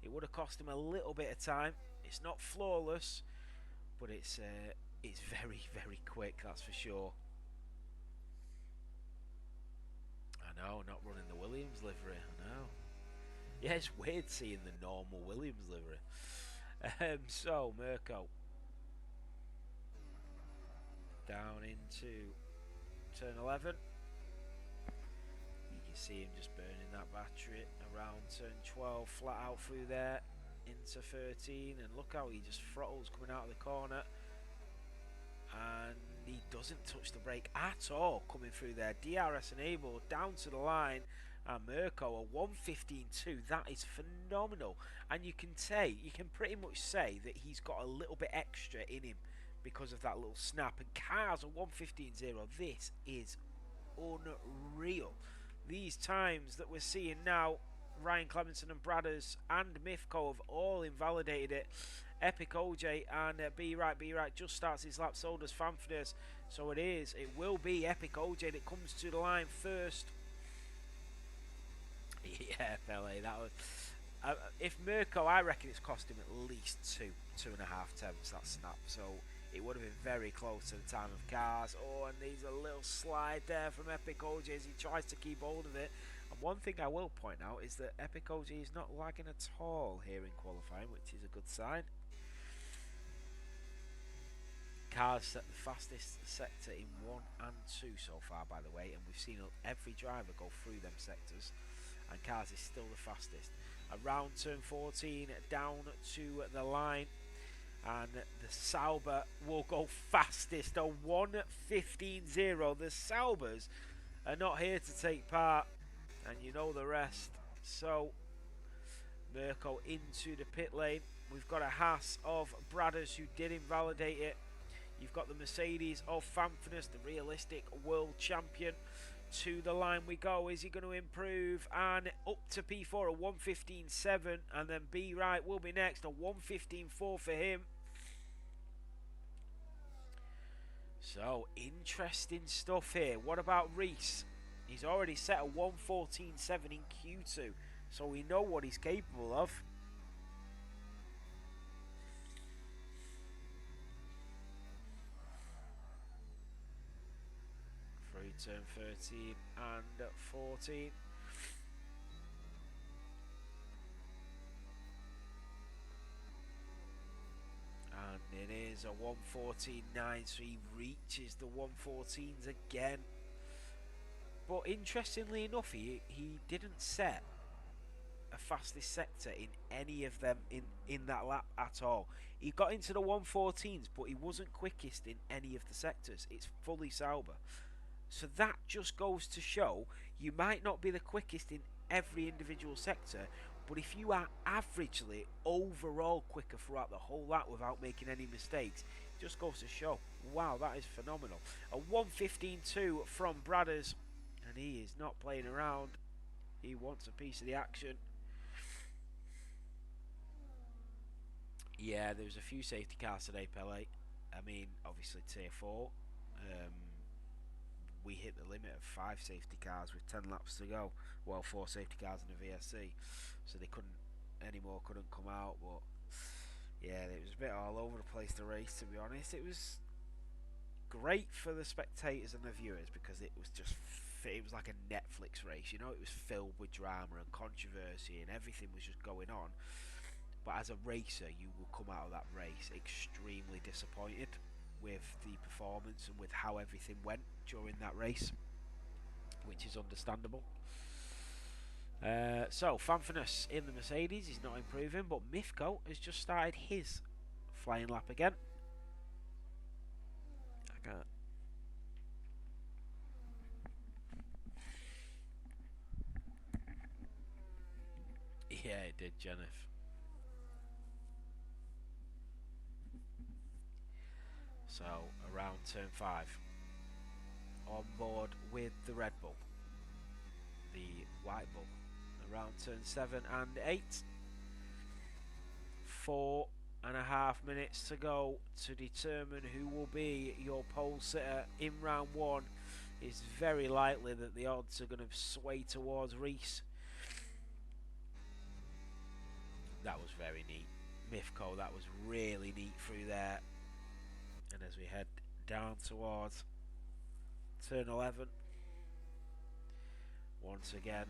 It would have cost him a little bit of time. It's not flawless, but it's very, very quick, that's for sure. I know, not running the Williams livery, I know. Yeah, it's weird seeing the normal Williams livery. So, Mirko. Down into turn 11. You can see him just burning that battery around turn 12, flat out through there into 13, and look how he just throttles coming out of the corner, and he doesn't touch the brake at all coming through there. DRS enabled down to the line, and Mirko a 1:15.2. That is phenomenal, and you can pretty much say that he's got a little bit extra in him because of that little snap. And Cars a 1:15.0. This is unreal. These times that we're seeing now, Ryan Clemenson and Bradders and Mifko have all invalidated it. Epic OJ and Be Right just starts his lap, so does Fanfness. So it will be Epic OJ that comes to the line first. Yeah, Pele, that was... if Mirko, I reckon it's cost him at least 2.5 tenths, that snap. So it would have been very close to the time of Cars. Oh, and there's a little slide there from Epic OJ as he tries to keep hold of it. And one thing I will point out is that Epic OJ is not lagging at all here in qualifying, which is a good sign. Cars set the fastest sector in 1 and 2 so far, by the way, and we've seen every driver go through them sectors, and Cars is still the fastest. Around turn 14, down to the line, and the Sauber will go fastest, a 1:15.0. The Saubers are not here to take part, and you know the rest. So Mirko into the pit lane. We've got a Haas of Bradders who did invalidate it. You've got the Mercedes of Fanfness, the realistic world champion. To the line we go. Is he going to improve? And up to P4, a 1:15.7, and then Be Right will be next, a 1:15.4 for him. So interesting stuff here. What about Reese? He's already set a 1:14.7 in Q2. so we know what he's capable of. Through turn 13 and 14. And it is a 1:14.9, so he reaches the 1:14s again. But interestingly enough, he didn't set a fastest sector in any of them in that lap at all. He got into the 1:14s, but he wasn't quickest in any of the sectors. It's fully Sauber. So that just goes to show you might not be the quickest in every individual sector, but if you are averagely overall quicker throughout the whole lap without making any mistakes, it just goes to show, wow, that is phenomenal. A 1:15.2 from Bradders, and he is not playing around. He wants a piece of the action. Yeah, there was a few safety cars today, Pele. I mean, obviously tier 4. We hit the limit of 5 safety cars with 10 laps to go. Well, 4 safety cars in the VSC, so they couldn't come out. But yeah, it was a bit all over the place, the race, to be honest. It was great for the spectators and the viewers because it was like a Netflix race, you know. It was filled with drama and controversy and everything was just going on. But as a racer, you will come out of that race extremely disappointed with the performance and with how everything went during that race, which is understandable. So Fanfinus in the Mercedes is not improving, but Mifko has just started his flying lap again. I can't. Yeah, it did, Jennifer. So around turn 5, on board with the Red Bull, the White Bull, around turn 7 and 8. 4.5 minutes to go to determine who will be your pole sitter in round 1. It's very likely that the odds are going to sway towards Reese. That was very neat. Mifko, that was really neat through there. And as we head down towards turn 11, once again,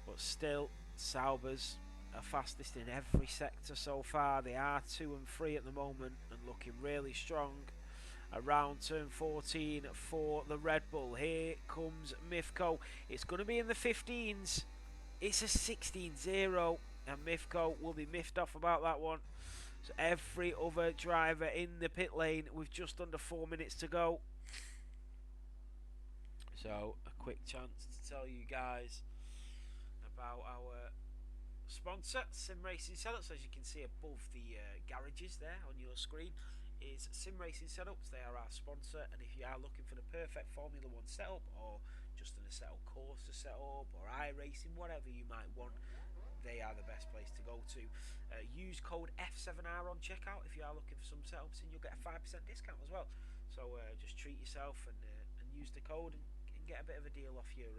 but still Saubers are fastest in every sector so far. They are 2 and 3 at the moment and looking really strong. Around turn 14 for the Red Bull. Here comes Mifko. It's going to be in the 15s. It's a 16-0 and Mifko will be miffed off about that one. So every other driver in the pit lane with just under 4 minutes to go. So a quick chance to tell you guys about our sponsor, Sim Racing Setups. As you can see above the garages there on your screen is Sim Racing Setups. They are our sponsor, and if you are looking for the perfect Formula 1 setup or just an settled course to set up or iRacing, whatever you might want, they are the best place to go to. Use code F7R on checkout if you are looking for some setups, and you'll get a 5% discount as well. So just treat yourself and use the code and get a bit of a deal off your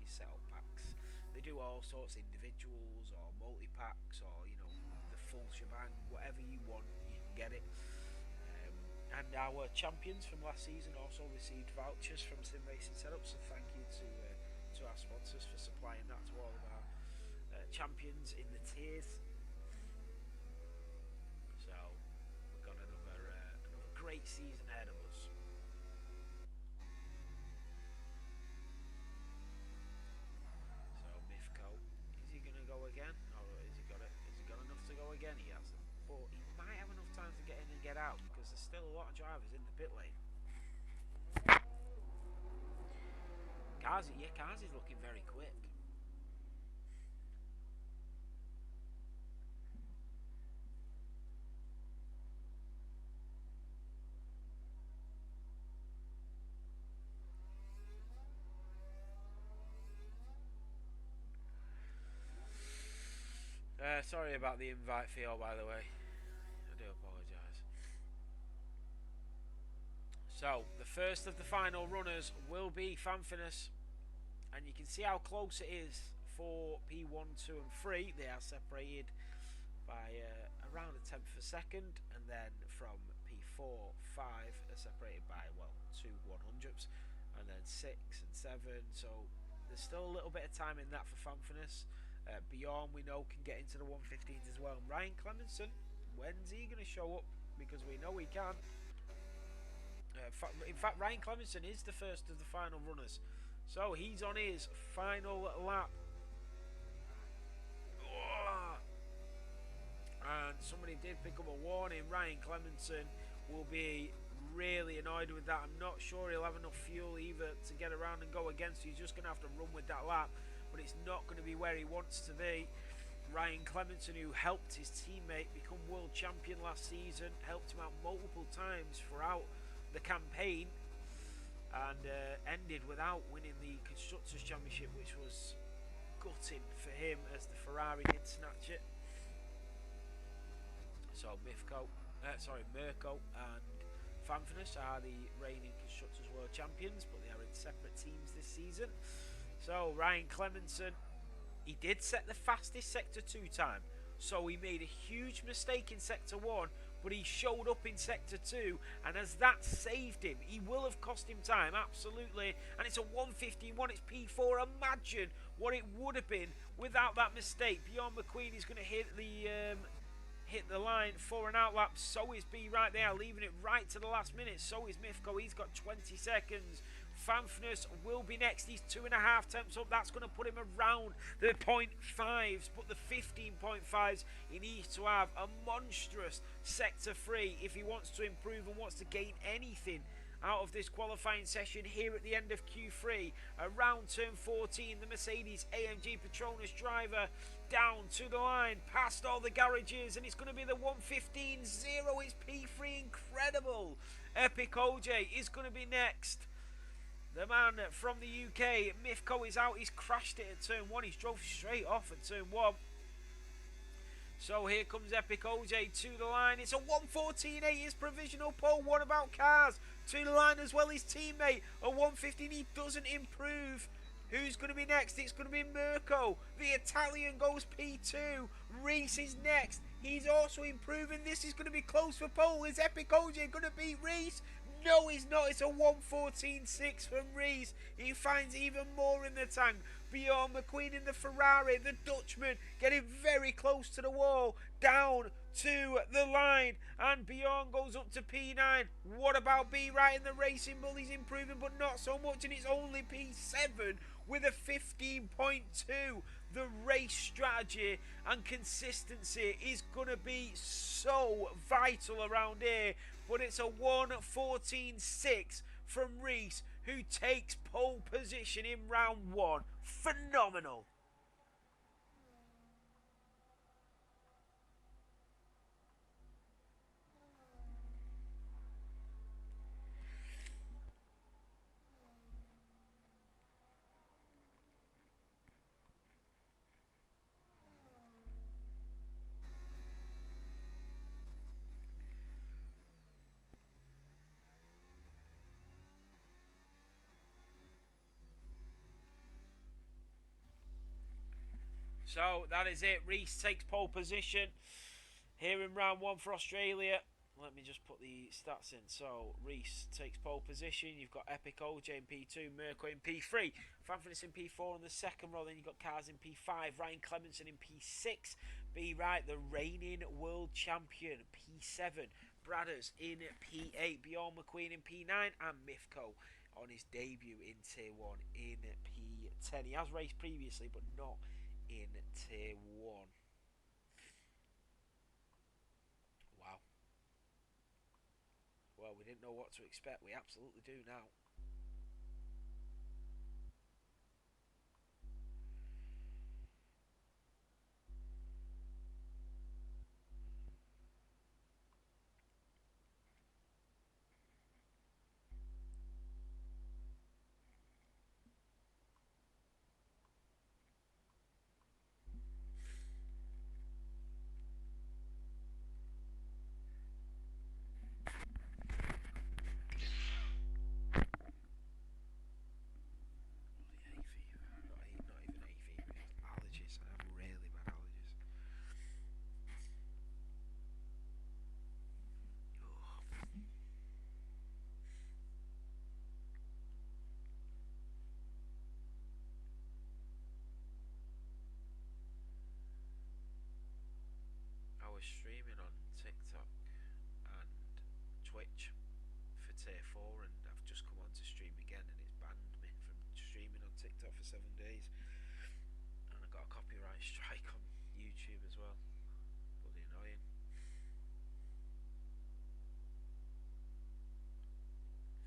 setup packs. They do all sorts, individuals or multi packs or the full shebang, whatever you want, you can get it. And our champions from last season also received vouchers from Sim Racing Setups. So thank you to our sponsors for supplying that to all of our champions in the tiers. So we've got another great season ahead of us. So Mifko, is he going to go again, or has he got enough to go again? He hasn't, but he might have enough time to get in and get out because there's still a lot of drivers in the pit lane. Kazi's looking very quick. Sorry about the invite fee, by the way. I do apologise. So, the first of the final runners will be Fanfinus. And you can see how close it is for P1, 2 and 3 they are separated by around a tenth of a second, and then from P4, 5 are separated by, well, 2 100ths, and then 6 and 7, so there's still a little bit of time in that for Fanfulness. Bjorn, we know, can get into the 115s as well. And Ryan Clemenson, when's he going to show up? Because we know he can. In fact, Ryan Clemenson is the first of the final runners. So he's on his final lap. Oh! And somebody did pick up a warning. Ryan Clemenson will be really annoyed with that. I'm not sure he'll have enough fuel either to get around and go against. He's just going to have to run with that lap, but it's not going to be where he wants to be. Ryan Clemenson, who helped his teammate become world champion last season, helped him out multiple times throughout the campaign, and ended without winning the Constructors' Championship, which was gutting for him as the Ferrari did snatch it. So Mirko and Fanfulness are the reigning Constructors' World Champions, but they are in separate teams this season. So Ryan Clemenson, he did set the fastest Sector 2 time, so he made a huge mistake in Sector 1, but he showed up in Sector 2, and as that saved him, he will have cost him time, absolutely, and it's a 1:15.1, it's P4, imagine what it would have been without that mistake. Bjorn McQueen is going to hit the line for an outlap, so is B right there, leaving it right to the last minute, so is Mirko, he's got 20 seconds. Fanfulness will be next, he's 2.5 temps up, that's going to put him around the 0.5s, but the 15.5s, he needs to have a monstrous Sector 3 if he wants to improve and wants to gain anything out of this qualifying session here at the end of Q3. Around turn 14, the Mercedes AMG Petronas driver down to the line, past all the garages, and it's going to be the 1:15.0. It's P3, incredible. Epic OJ is going to be next. The man from the UK, Mirko, is out. He's crashed it at turn 1. He's drove straight off at turn 1. So here comes Epic OJ to the line. It's a 1:14.8. His provisional pole. What about Cars? To the line as well, his teammate. A 1:15. He doesn't improve. Who's going to be next? It's going to be Mirko. The Italian goes P2. Reese is next. He's also improving. This is going to be close for pole. Is Epic OJ going to beat Reese? No, he's not. It's a 1:14.6 from Reese. He finds even more in the tank. Bjorn McQueen in the Ferrari. The Dutchman getting very close to the wall. Down to the line. And Bjorn goes up to P9. What about B right in the Racing Bull? He's improving, but not so much. And it's only P7 with a 15.2. The race strategy and consistency is going to be so vital around here. But it's a 1:14.6 from Reese, who takes pole position in round 1. Phenomenal. So that is it. Reese takes pole position here in round 1 for Australia. Let me just put the stats in. So Reese takes pole position. You've got Epic OJ in P2, Mirko in P3, Fanfulness in P4 on the second row. Then you've got Cars in P5, Ryan Clemenson in P6, B right, the reigning world champion, P7, Bradders in P8, Bjorn McQueen in P9, and Mirko on his debut in Tier 1 in P10. He has raced previously, but not in Tier 1. Wow. Well, we didn't know what to expect. We absolutely do now. 7 days. And I got a copyright strike on YouTube as well. Bloody annoying.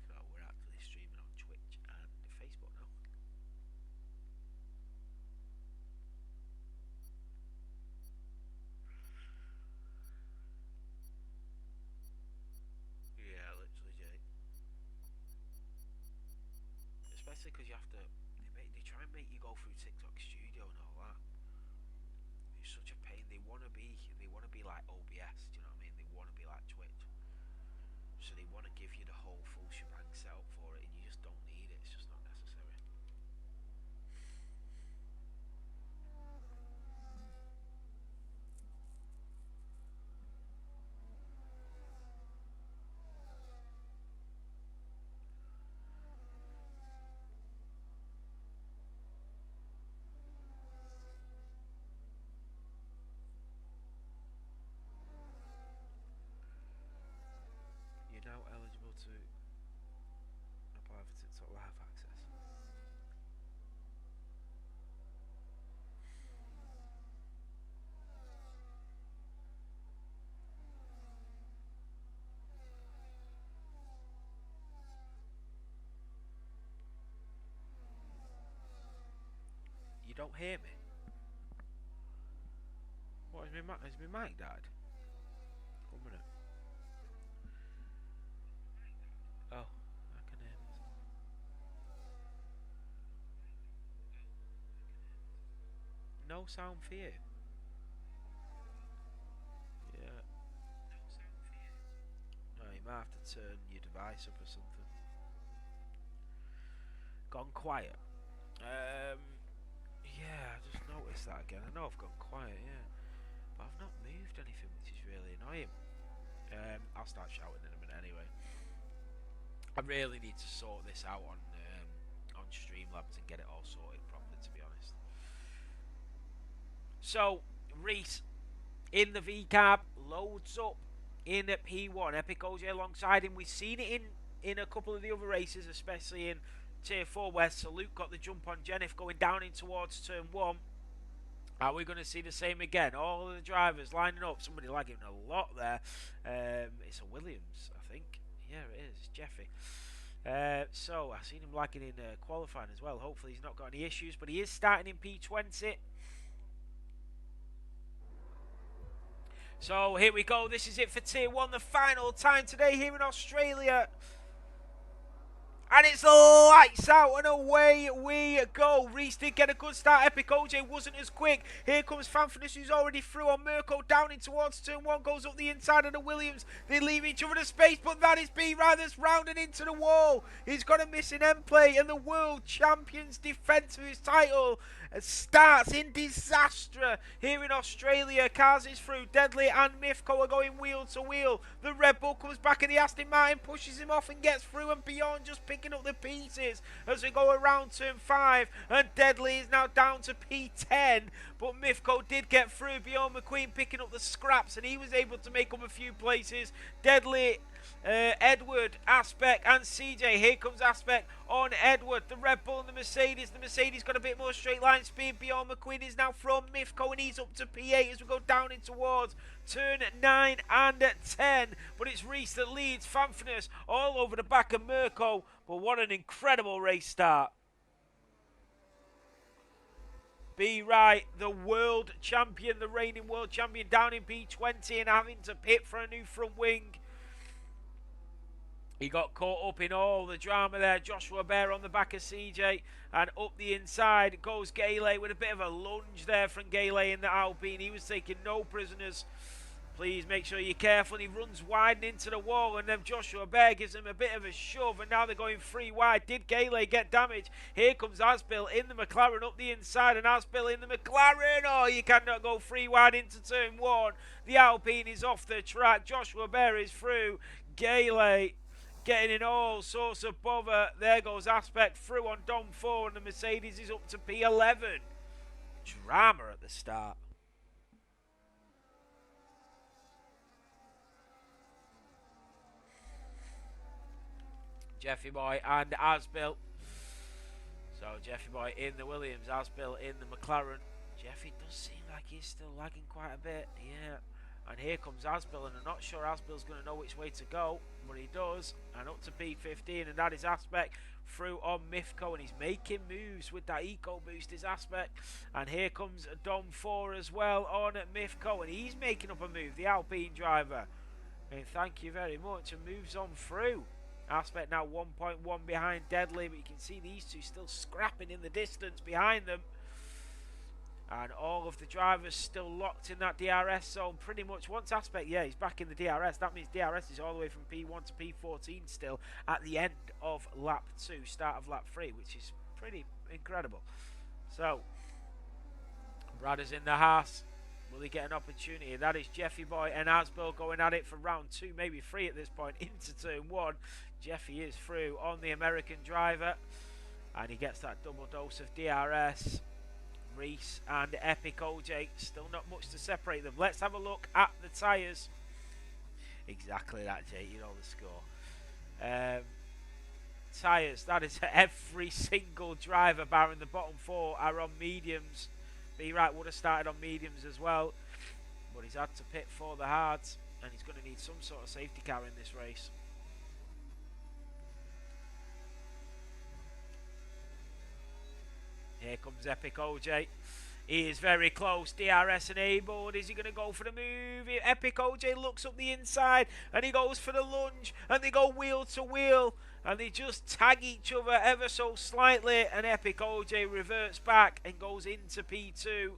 So we're actually streaming on Twitch and Facebook now. Yeah, literally, Jake. Especially because you have to. They try and make you go through TikTok Studio and all that. It's such a pain. They want to be. They want to be like OBS. Do you know what I mean? They want to be like Twitch. So they want to give you the whole full shebang setup for it, and you just don't need it. It's just not necessary. You're now eligible to apply for TikTok Live access. You don't hear me? What, has my mic died? 1 minute. Oh, I can hear this. No sound for you? Yeah. No, you might have to turn your device up or something. Gone quiet. Yeah, I just noticed that again. I know I've gone quiet, yeah. But I've not moved anything, which is really annoying. I'll start shouting in a minute anyway. I really need to sort this out on Streamlabs and get it all sorted properly, to be honest. So, Reese in the V-Carb loads up in P1. Epic OJ alongside him. We've seen it in a couple of the other races, especially in Tier 4 where Salute got the jump on Jennifer going down in towards Turn 1. Are we going to see the same again? All of the drivers lining up. Somebody lagging a lot there. It's a Williams, I think. Yeah, it is. It's Jeffy. So, I've seen him lagging in qualifying as well. Hopefully he's not got any issues. But he is starting in P20. So, here we go. This is it for Tier 1. The final time today here in Australia. And it's lights out and away we go. Reese did get a good start. Epic OJ wasn't as quick. Here comes Fanfinus, who's already through on Mirko. Down in towards Turn 1. Goes up the inside of the Williams. They leave each other to space, but that is B. Ryder's rounding into the wall. He's got a missing end plate, and the world champion's defence of his title starts in disaster here in Australia. Cars is through. Deadly and Mifko are going wheel to wheel. The Red Bull comes back and the Aston Martin pushes him off and gets through, and Beyond just picking up the pieces as we go around Turn 5, and Deadly is now down to P10, but Mifko did get through. Bjorn McQueen picking up the scraps, and he was able to make up a few places. Deadly, Edward, Aspect and CJ. Here comes Aspect on Edward, the Red Bull and the Mercedes. The Mercedes got a bit more straight line speed. Bjorn McQueen is now from Mifko, and he's up to P8 as we go down in towards Turn 9 and 10. But it's Reese that leads. Fanfinus all over the back of Mirko. But what an incredible race start. Be right, the world champion, the reigning world champion, down in P20 and having to pit for a new front wing. He got caught up in all the drama there. Joshua Bear on the back of CJ, and up the inside goes Gale with a bit of a lunge there from Gale in the Alpine. He was taking no prisoners. Please make sure you're careful. And he runs wide into the wall, and then Joshua Bear gives him a bit of a shove, and now they're going 3 wide. Did Gale get damaged? Here comes Asbill in the McLaren up the inside, and Asbill in the McLaren. Oh, you cannot go 3 wide into Turn 1. The Alpine is off the track. Joshua Bear is through. Gale getting in all sorts of bother. There goes Aspect through on Dom 4, and the Mercedes is up to P11. Drama at the start. Jeffy Boy and Asbill So Jeffy Boy in the Williams, Asbill in the McLaren. Jeffy does seem like he's still lagging quite a bit, yeah. And here comes Asbill, and I'm not sure Asbill's going to know which way to go, but he does. And up to P15, and that is Aspect through on Mifco, and he's making moves with that eco boost, is Aspect. And here comes Dom 4 as well on Mifco, and he's making up a move, the Alpine driver. And thank you very much, and moves on through. Aspect now 1.1 behind Deadly, but you can see these two still scrapping in the distance behind them. And all of the drivers still locked in that DRS zone pretty much. Once Aspect, yeah, he's back in the DRS. That means DRS is all the way from P1 to P14 still at the end of lap 2, start of lap 3, which is pretty incredible. So, Brad is in the Haas. Will he get an opportunity? That is Jeffy Boy and Asbill going at it for round 2, maybe 3 at this point, into turn 1. Jeffy is through on the American driver, and he gets that double dose of DRS. Reese and Epic OJ, still not much to separate them. Let's have a look at the tyres. Exactly that, Jay, you know the score. Tyres, that is every single driver, barring the bottom 4, are on mediums. B-Right would have started on mediums as well, but he's had to pit for the hards, and he's going to need some sort of safety car in this race. Here comes Epic OJ. He is very close. DRS enabled. Is he going to go for the move? Epic OJ looks up the inside and he goes for the lunge. And they go wheel to wheel. And they just tag each other ever so slightly. And Epic OJ reverts back and goes into P2.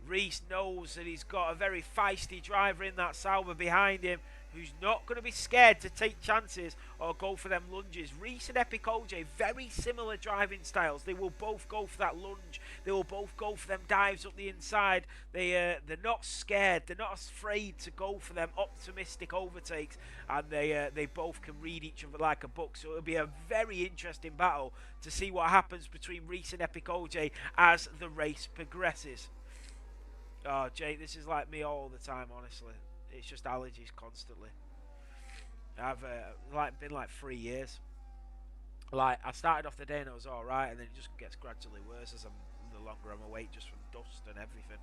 Reese knows that he's got a very feisty driver in that Sauber behind him, who's not going to be scared to take chances or go for them lunges. Reese and Epic OJ, very similar driving styles. They will both go for that lunge. They will both go for them dives up the inside. They're not scared. They're not afraid to go for them optimistic overtakes. And they both can read each other like a book. So it'll be a very interesting battle to see what happens between Reese and Epic OJ as the race progresses. Oh, Jake, this is like me all the time, honestly. It's just allergies constantly. I've been like 3 years. Like, I started off the day and I was alright, and then it just gets gradually worse as the longer I'm awake, just from dust and everything.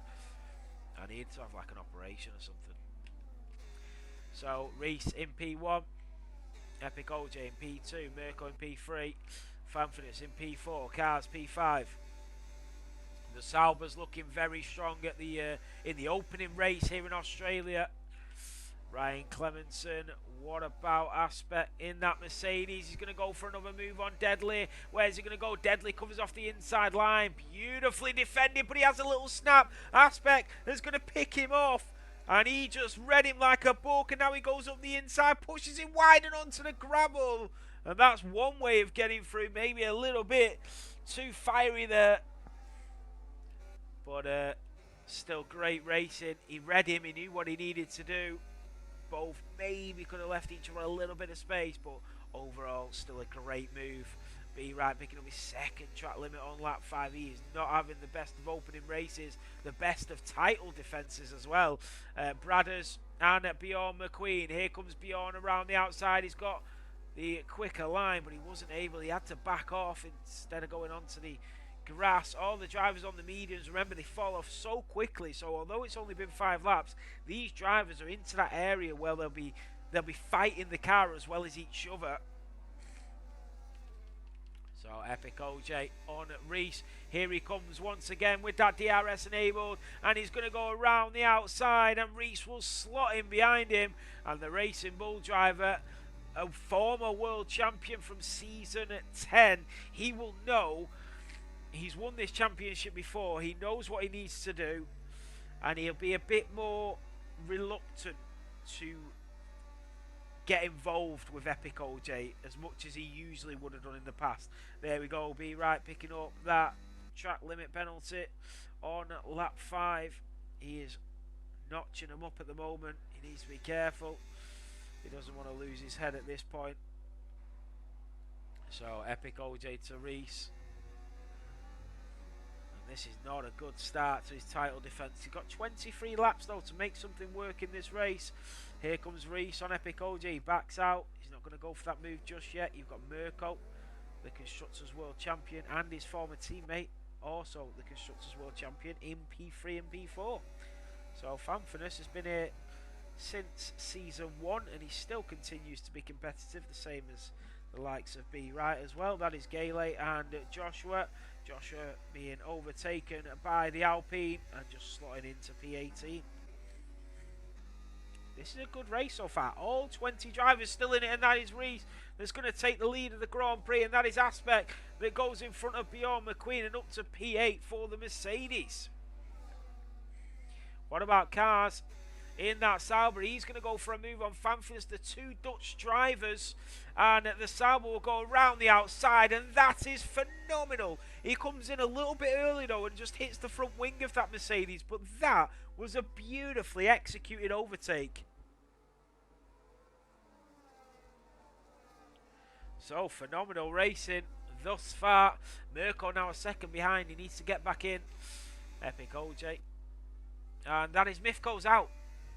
I need to have like an operation or something. So, Reese in P1, Epic OJ in P2, Mirko in P3, Fanfinus in P4, Cars P5. The Sauber's looking very strong at the in the opening race here in Australia. Ryan Clemenson, what about Aspect in that Mercedes? He's going to go for another move on Deadly. Where's he going to go? Deadly covers off the inside line. Beautifully defended, but he has a little snap. Aspect is going to pick him off. And he just read him like a book. And now he goes up the inside, pushes him wide and onto the gravel. And that's one way of getting through. Maybe a little bit too fiery there. But still great racing. He read him. He knew what he needed to do. Both maybe could have left each other a little bit of space, but overall still a great move. B-Right picking up his second track limit on lap 5. He is not having the best of opening races, the best of title defences as well. Bradders and Bjorn McQueen. Here comes Bjorn around the outside. He's got the quicker line, but he wasn't able. He had to back off instead of going onto the grass. All the drivers on the mediums, remember, they fall off so quickly, so although it's only been 5 laps, these drivers are into that area where they'll be fighting the car as well as each other. So Epic OJ on Reese. Here he comes once again with that DRS enabled, and he's going to go around the outside, and Reese will slot in behind him. And the Racing Bull driver, a former world champion from season 10, he will know. He's won this championship before. He knows what he needs to do, and he'll be a bit more reluctant to get involved with Epic OJ as much as he usually would have done in the past. There we go. B-Right picking up that track limit penalty on lap 5. He is notching him up at the moment. He needs to be careful. He doesn't want to lose his head at this point. So Epic OJ to Reese. This is not a good start to his title defence. He's got 23 laps though to make something work in this race. Here comes Reese on Epic OJ. He backs out. He's not going to go for that move just yet. You've got Mirko the Constructors World Champion, and his former teammate, also the Constructors World Champion in P3 and P4. So Fanfurness has been here since Season 1, and he still continues to be competitive, the same as the likes of B. Wright as well. That is Gayle and Joshua. Joshua being overtaken by the Alpine and just slotting into P18. This is a good race so far. All 20 drivers still in it, and that is Reese that's going to take the lead of the Grand Prix, and that is Aspect that goes in front of Bjorn McQueen and up to P8 for the Mercedes. What about cars? In that Sauber, he's going to go for a move on Fanfurness, the two Dutch drivers, and the Sauber will go around the outside, and that is phenomenal. He comes in a little bit early though and just hits the front wing of that Mercedes, but that was a beautifully executed overtake. So phenomenal racing thus far. Mirko now a second behind, he needs to get back in. Epic OJ, and that is Mifko's out.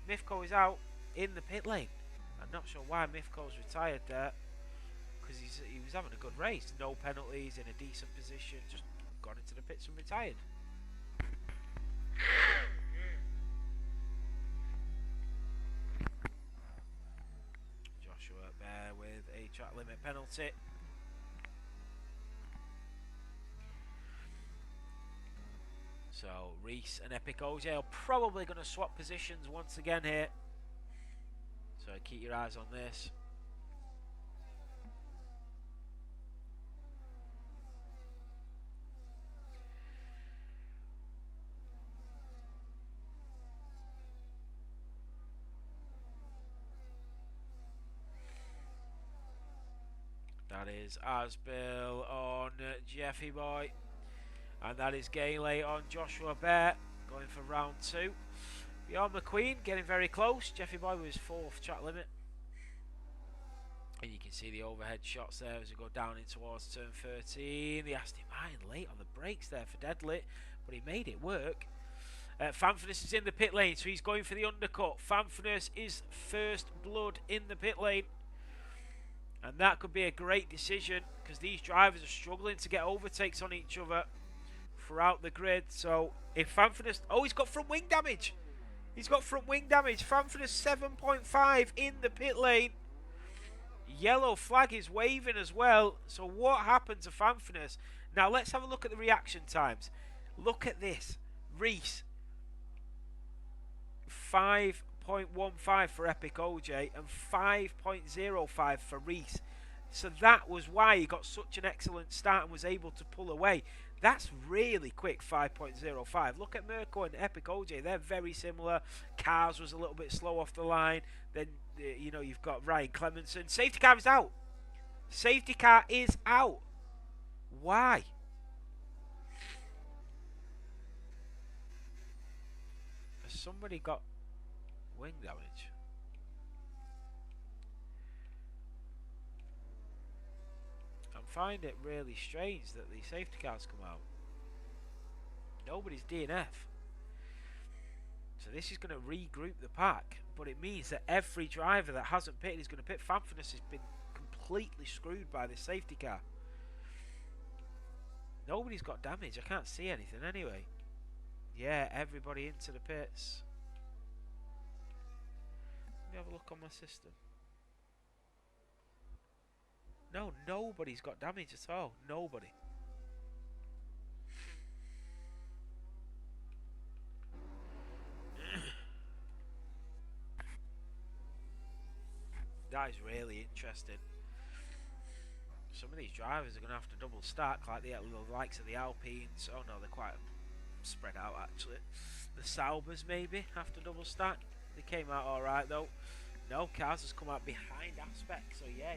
Mifko is out in the pit lane. I'm not sure why Mifko's retired there, because he was having a good race. No penalties, in a decent position, just gone into the pits and retired. Joshua Bear with a track limit penalty. So Reese and Epic OJ are probably going to swap positions once again here. So keep your eyes on this. That is Asbill on Jeffy Boy. And that is Gayle on Joshua Bear, going for round 2. Bjorn McQueen getting very close. Jeffy Boy with his 4th track limit. And you can see the overhead shots there as we go down in towards turn 13. The Aston Martin late on the brakes there for Deadlit, but he made it work. Fanfurness is in the pit lane, so he's going for the undercut. Fanfurness is first blood in the pit lane. And that could be a great decision, because these drivers are struggling to get overtakes on each other throughout the grid. So if Fanfurness, oh, he's got front wing damage. He's got front wing damage. Fanfurness 7.5 in the pit lane. Yellow flag is waving as well. So what happened to Fanfurness? Now let's have a look at the reaction times. Look at this. Reese 5.15 for Epic OJ and 5.05 for Reese. So that was why he got such an excellent start and was able to pull away. That's really quick, 5.05. Look at Mirko and Epic OJ. They're very similar. Cars was a little bit slow off the line. Then, you know, you've got Ryan Clemenson. Safety car is out. Safety car is out. Why? Has somebody got wing damage? Find it really strange that the safety cars come out. Nobody's DNF. So this is going to regroup the pack, but it means that every driver that hasn't pitted is going to pit. Fanfurness has been completely screwed by this safety car. Nobody's got damage. I can't see anything anyway. Yeah, everybody into the pits. Let me have a look on my system. No, nobody's got damage at all. Nobody. That is really interesting. Some of these drivers are going to have to double stack, like the likes of the Alpines. Oh no, they're quite spread out actually. The Saubers maybe have to double stack. They came out alright though. No, Cars has come out behind Aspect, so yeah,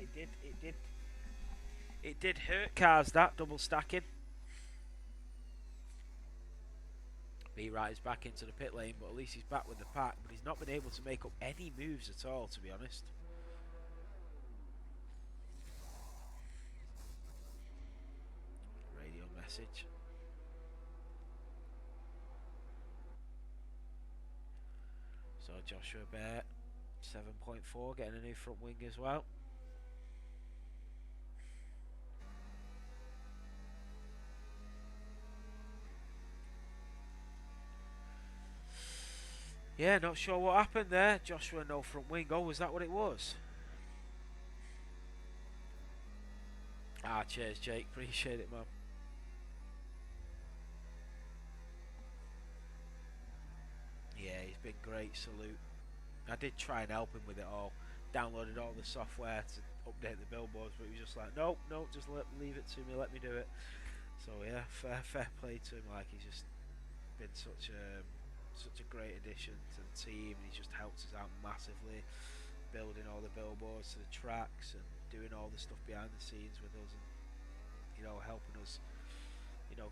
it did hurt Cars, that double stacking. B-Right is back into the pit lane, but at least he's back with the pack, but he's not been able to make up any moves at all, to be honest. Radio message. So Joshua Bear 7.4 getting a new front wing as well. Yeah, not sure what happened there. Joshua no front wing. Oh, was that what it was? Ah, cheers, Jake. Appreciate it, man. Yeah, he's been great. Salute. I did try and help him with it all. Downloaded all the software to update the billboards, but he was just like, nope, just leave it to me. Let me do it. So yeah, fair play to him. Like, he's just been such a great addition to the team. He's just helped us out massively, building all the billboards to the tracks and doing all the stuff behind the scenes with us, and helping us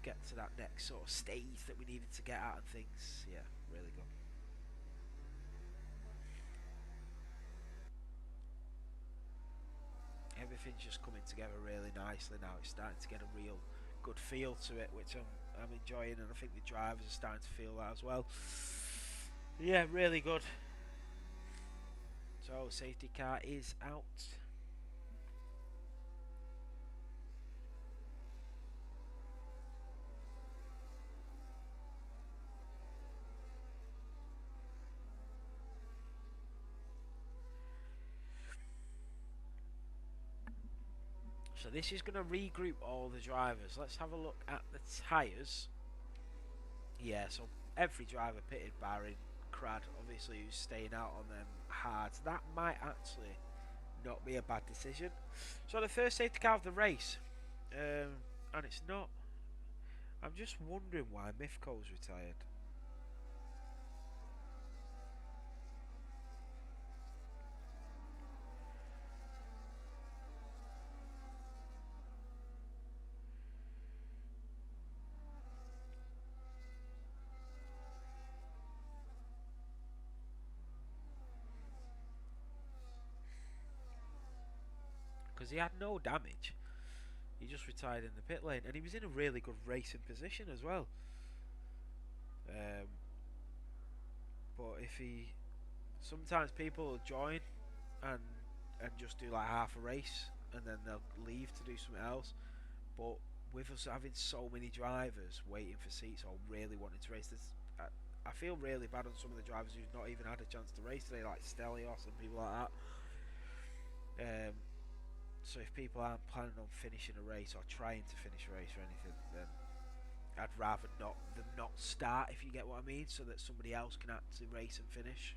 get to that next sort of stage that we needed to get at and things. Yeah, really good. Everything's just coming together really nicely now. It's starting to get a real good feel to it, which I'm enjoying, and I think the drivers are starting to feel that as well. Yeah, really good. So safety car is out. So this is going to regroup all the drivers. Let's have a look at the tyres. Yeah, so every driver pitted barring Crad, obviously, who's staying out on them hard. That might actually not be a bad decision. So the first safety car of the race, and it's not. I'm just wondering why Mifko's retired. Because he had no damage. He just retired in the pit lane, and he was in a really good racing position as well. But if he, sometimes people will join and just do like half a race, and then they'll leave to do something else. But with us having so many drivers waiting for seats or really wanting to race, I feel really bad on some of the drivers who've not even had a chance to race today, like Stelios and people like that. So if people aren't planning on finishing a race or trying to finish a race or anything, then I'd rather them not start, if you get what I mean, so that somebody else can actually race and finish.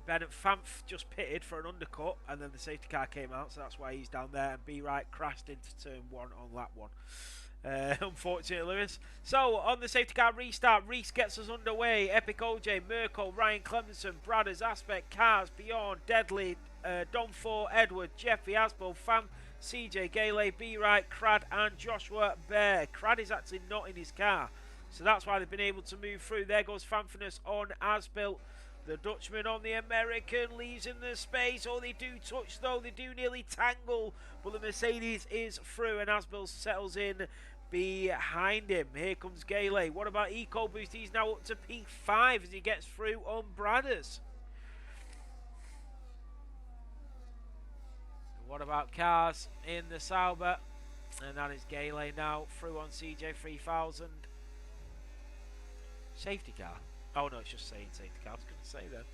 Bennett Fanf just pitted for an undercut, and then the safety car came out, so that's why he's down there. And B Right crashed into turn 1 on lap 1. Unfortunately, Lewis. So, on the safety car restart, Reese gets us underway. Epic OJ, Merkel, Ryan Clemenson, Bradders, Aspect, Cars, Beyond, Deadly, Don 4, Edward, Jeffy Asbo, Fam, CJ, Gale, B Right, Crad, and Joshua Bear. Crad is actually not in his car, so that's why they've been able to move through. There goes Fanfinus on Asbill. The Dutchman on the American leaves in the space. Oh, they do touch though. They do nearly tangle. But the Mercedes is through, and Asbill settles in behind him. Here comes Gale. What about EcoBoost? He's now up to P5 as he gets through on Bradders. What about Cars in the Sauber? And that is Gale now through on CJ3000. Safety car. Oh no, it's just saying safety car. I was going to say that.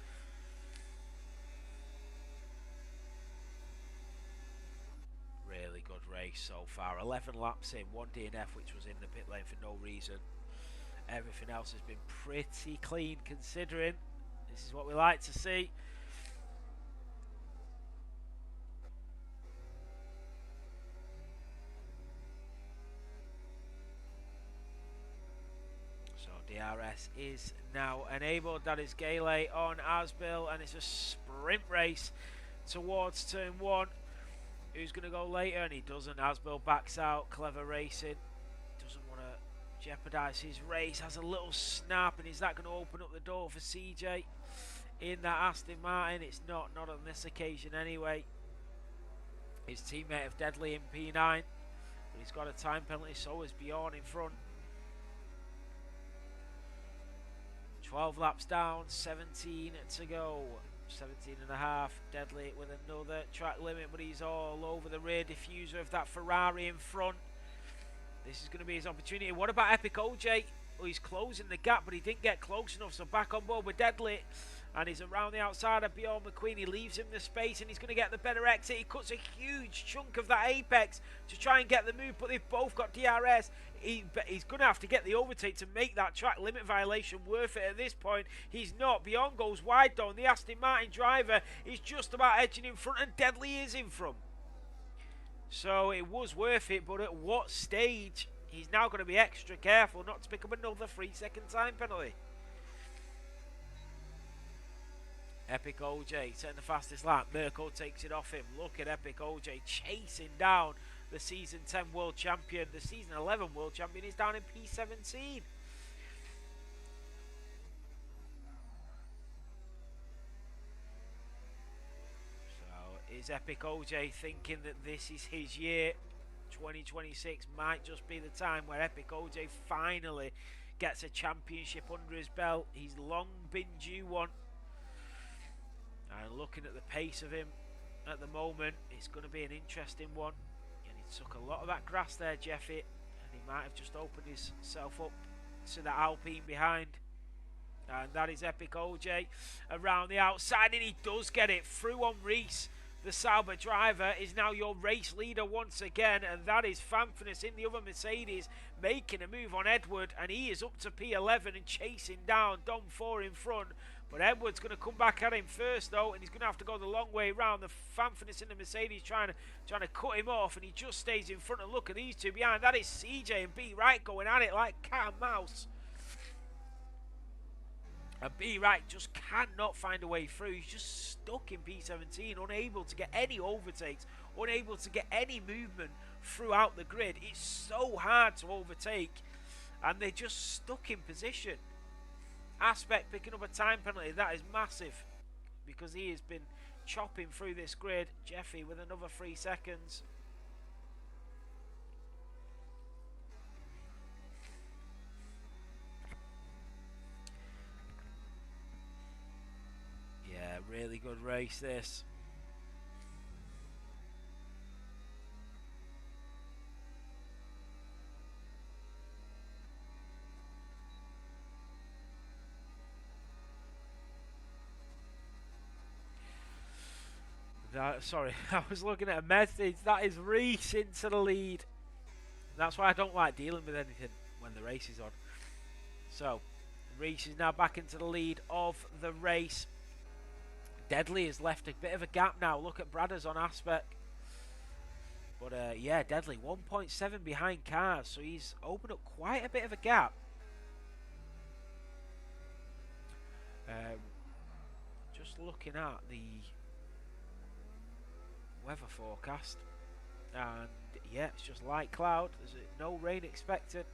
Really good race so far. 11 laps in, 1 DNF, which was in the pit lane for no reason. Everything else has been pretty clean considering. This is what we like to see. DRS is now enabled. That is Gale on Asbill, and it's a sprint race towards turn 1. Who's going to go later? And he doesn't. Asbill backs out. Clever racing. Doesn't want to jeopardise his race. Has a little snap, and is that going to open up the door for CJ in that Aston Martin? It's not on this occasion anyway. His teammate of Deadly in P9, but he's got a time penalty, so is Bjorn in front. 12 laps down, 17 to go. 17 and a half. Deadly with another track limit, but he's all over the rear diffuser of that Ferrari in front. This is going to be his opportunity. What about Epic OJ? Oh, he's closing the gap, but he didn't get close enough. So back on board with Deadly. And he's around the outside of Bjorn McQueen. He leaves him the space and he's going to get the better exit. He cuts a huge chunk of that apex to try and get the move, but they've both got DRS. He's going to have to get the overtake to make that track limit violation worth it at this point. He's not. Bjorn goes wide though, and the Aston Martin driver is just about edging in front, and Deadly is in front. So it was worth it, but at what stage? He's now going to be extra careful not to pick up another 3-second time penalty. Epic OJ setting the fastest lap. Mirko takes it off him. Look at Epic OJ chasing down the Season 10 World Champion. The Season 11 World Champion is down in P17. So is Epic OJ thinking that this is his year? 2026 might just be the time where Epic OJ finally gets a championship under his belt. He's long been due one. And looking at the pace of him at the moment, it's going to be an interesting one. And he took a lot of that grass there, Jeffy, and he might have just opened himself up to the Alpine behind. And that is Epic OJ around the outside, and he does get it through on Reese. The Sauber driver is now your race leader once again, and that is Fanfurness in the other Mercedes making a move on Edward, and he is up to P11 and chasing down Dom 4 in front. But Edward's going to come back at him first though, and he's going to have to go the long way around. The Fanfurness in the Mercedes trying to cut him off, and he just stays in front. And look at these two behind. That is CJ and B Wright going at it like cat and mouse. And B Wright just cannot find a way through. He's just stuck in P17, unable to get any overtakes, unable to get any movement throughout the grid. It's so hard to overtake, and they're just stuck in position. Aspect picking up a time penalty. That is massive, because he has been chopping through this grid. Jeffy with another 3 seconds. Yeah, really good race this. Sorry, I was looking at a message. That is Reese into the lead. That's why I don't like dealing with anything when the race is on. So, Reese is now back into the lead of the race. Deadly has left a bit of a gap now. Look at Bradders on Aspect. But yeah, Deadly 1.7 behind cars, so he's opened up quite a bit of a gap. Just looking at the weather forecast, and yeah, it's just light cloud. There's no rain expected.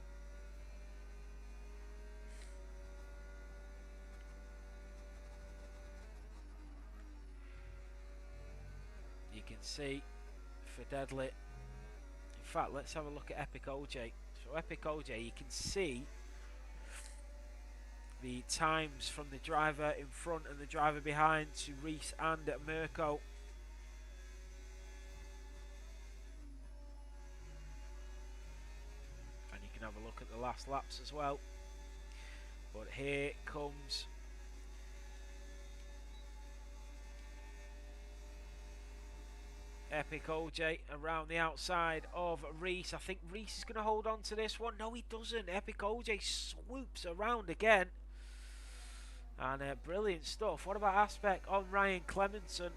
You can see for Deadly. In fact, let's have a look at Epic OJ. So Epic OJ, you can see the times from the driver in front and the driver behind to Reese and Mirko. And you can have a look at the last laps as well. But here comes Epic OJ around the outside of Reese. I think Reese is going to hold on to this one. No, he doesn't. Epic OJ swoops around again. And brilliant stuff. What about Aspect on Ryan Clemenson?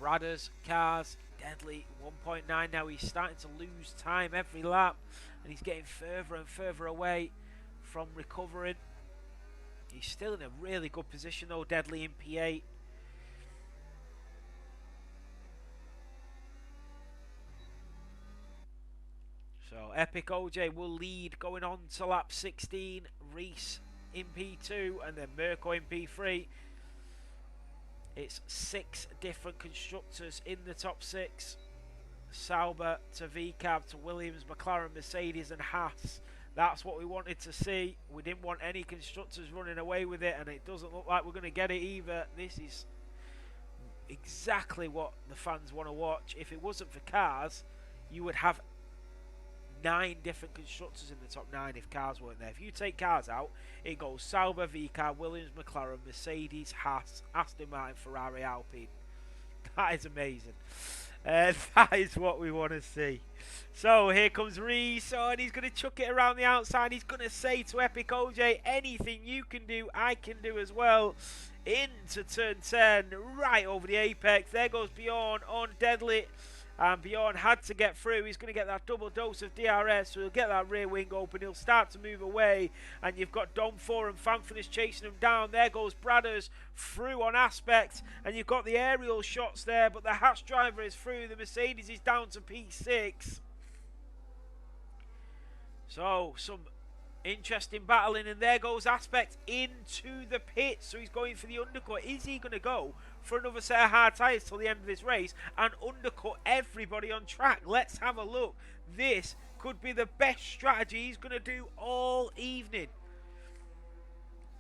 Bradders, cars, Deadly 1.9 now. He's starting to lose time every lap, and he's getting further and further away from recovering. He's still in a really good position though, Deadly in P8. So Epic OJ will lead going on to lap 16. Reese in P2 and then Mirko in P3. It's 6 different constructors in the top 6. Sauber to VCAB to Williams, McLaren, Mercedes and Haas. That's what we wanted to see. We didn't want any constructors running away with it, and it doesn't look like we're going to get it either. This is exactly what the fans want to watch. If it wasn't for cars, you would have 9 different constructors in the top 9 if cars weren't there. If you take cars out, it goes Sauber, VCAR, Williams, McLaren, Mercedes, Haas, Aston Martin, Ferrari, Alpine. That is amazing. That is what we want to see. So here comes Reese, and he's going to chuck it around the outside. He's going to say to Epic OJ, anything you can do, I can do as well. Into turn 10, right over the apex. There goes Bjorn on Deadlit. And Bjorn had to get through. He's going to get that double dose of DRS, so he'll get that rear wing open. He'll start to move away, and you've got Dom 4 and Fanfinis chasing him down. There goes Bradders through on Aspect, and you've got the aerial shots there, but the Haas driver is through. The Mercedes is down to P6. So, some interesting battling, and there goes Aspect into the pit, so he's going for the undercut. Is he going to go for another set of hard tyres till the end of this race and undercut everybody on track? Let's have a look. This could be the best strategy he's going to do all evening.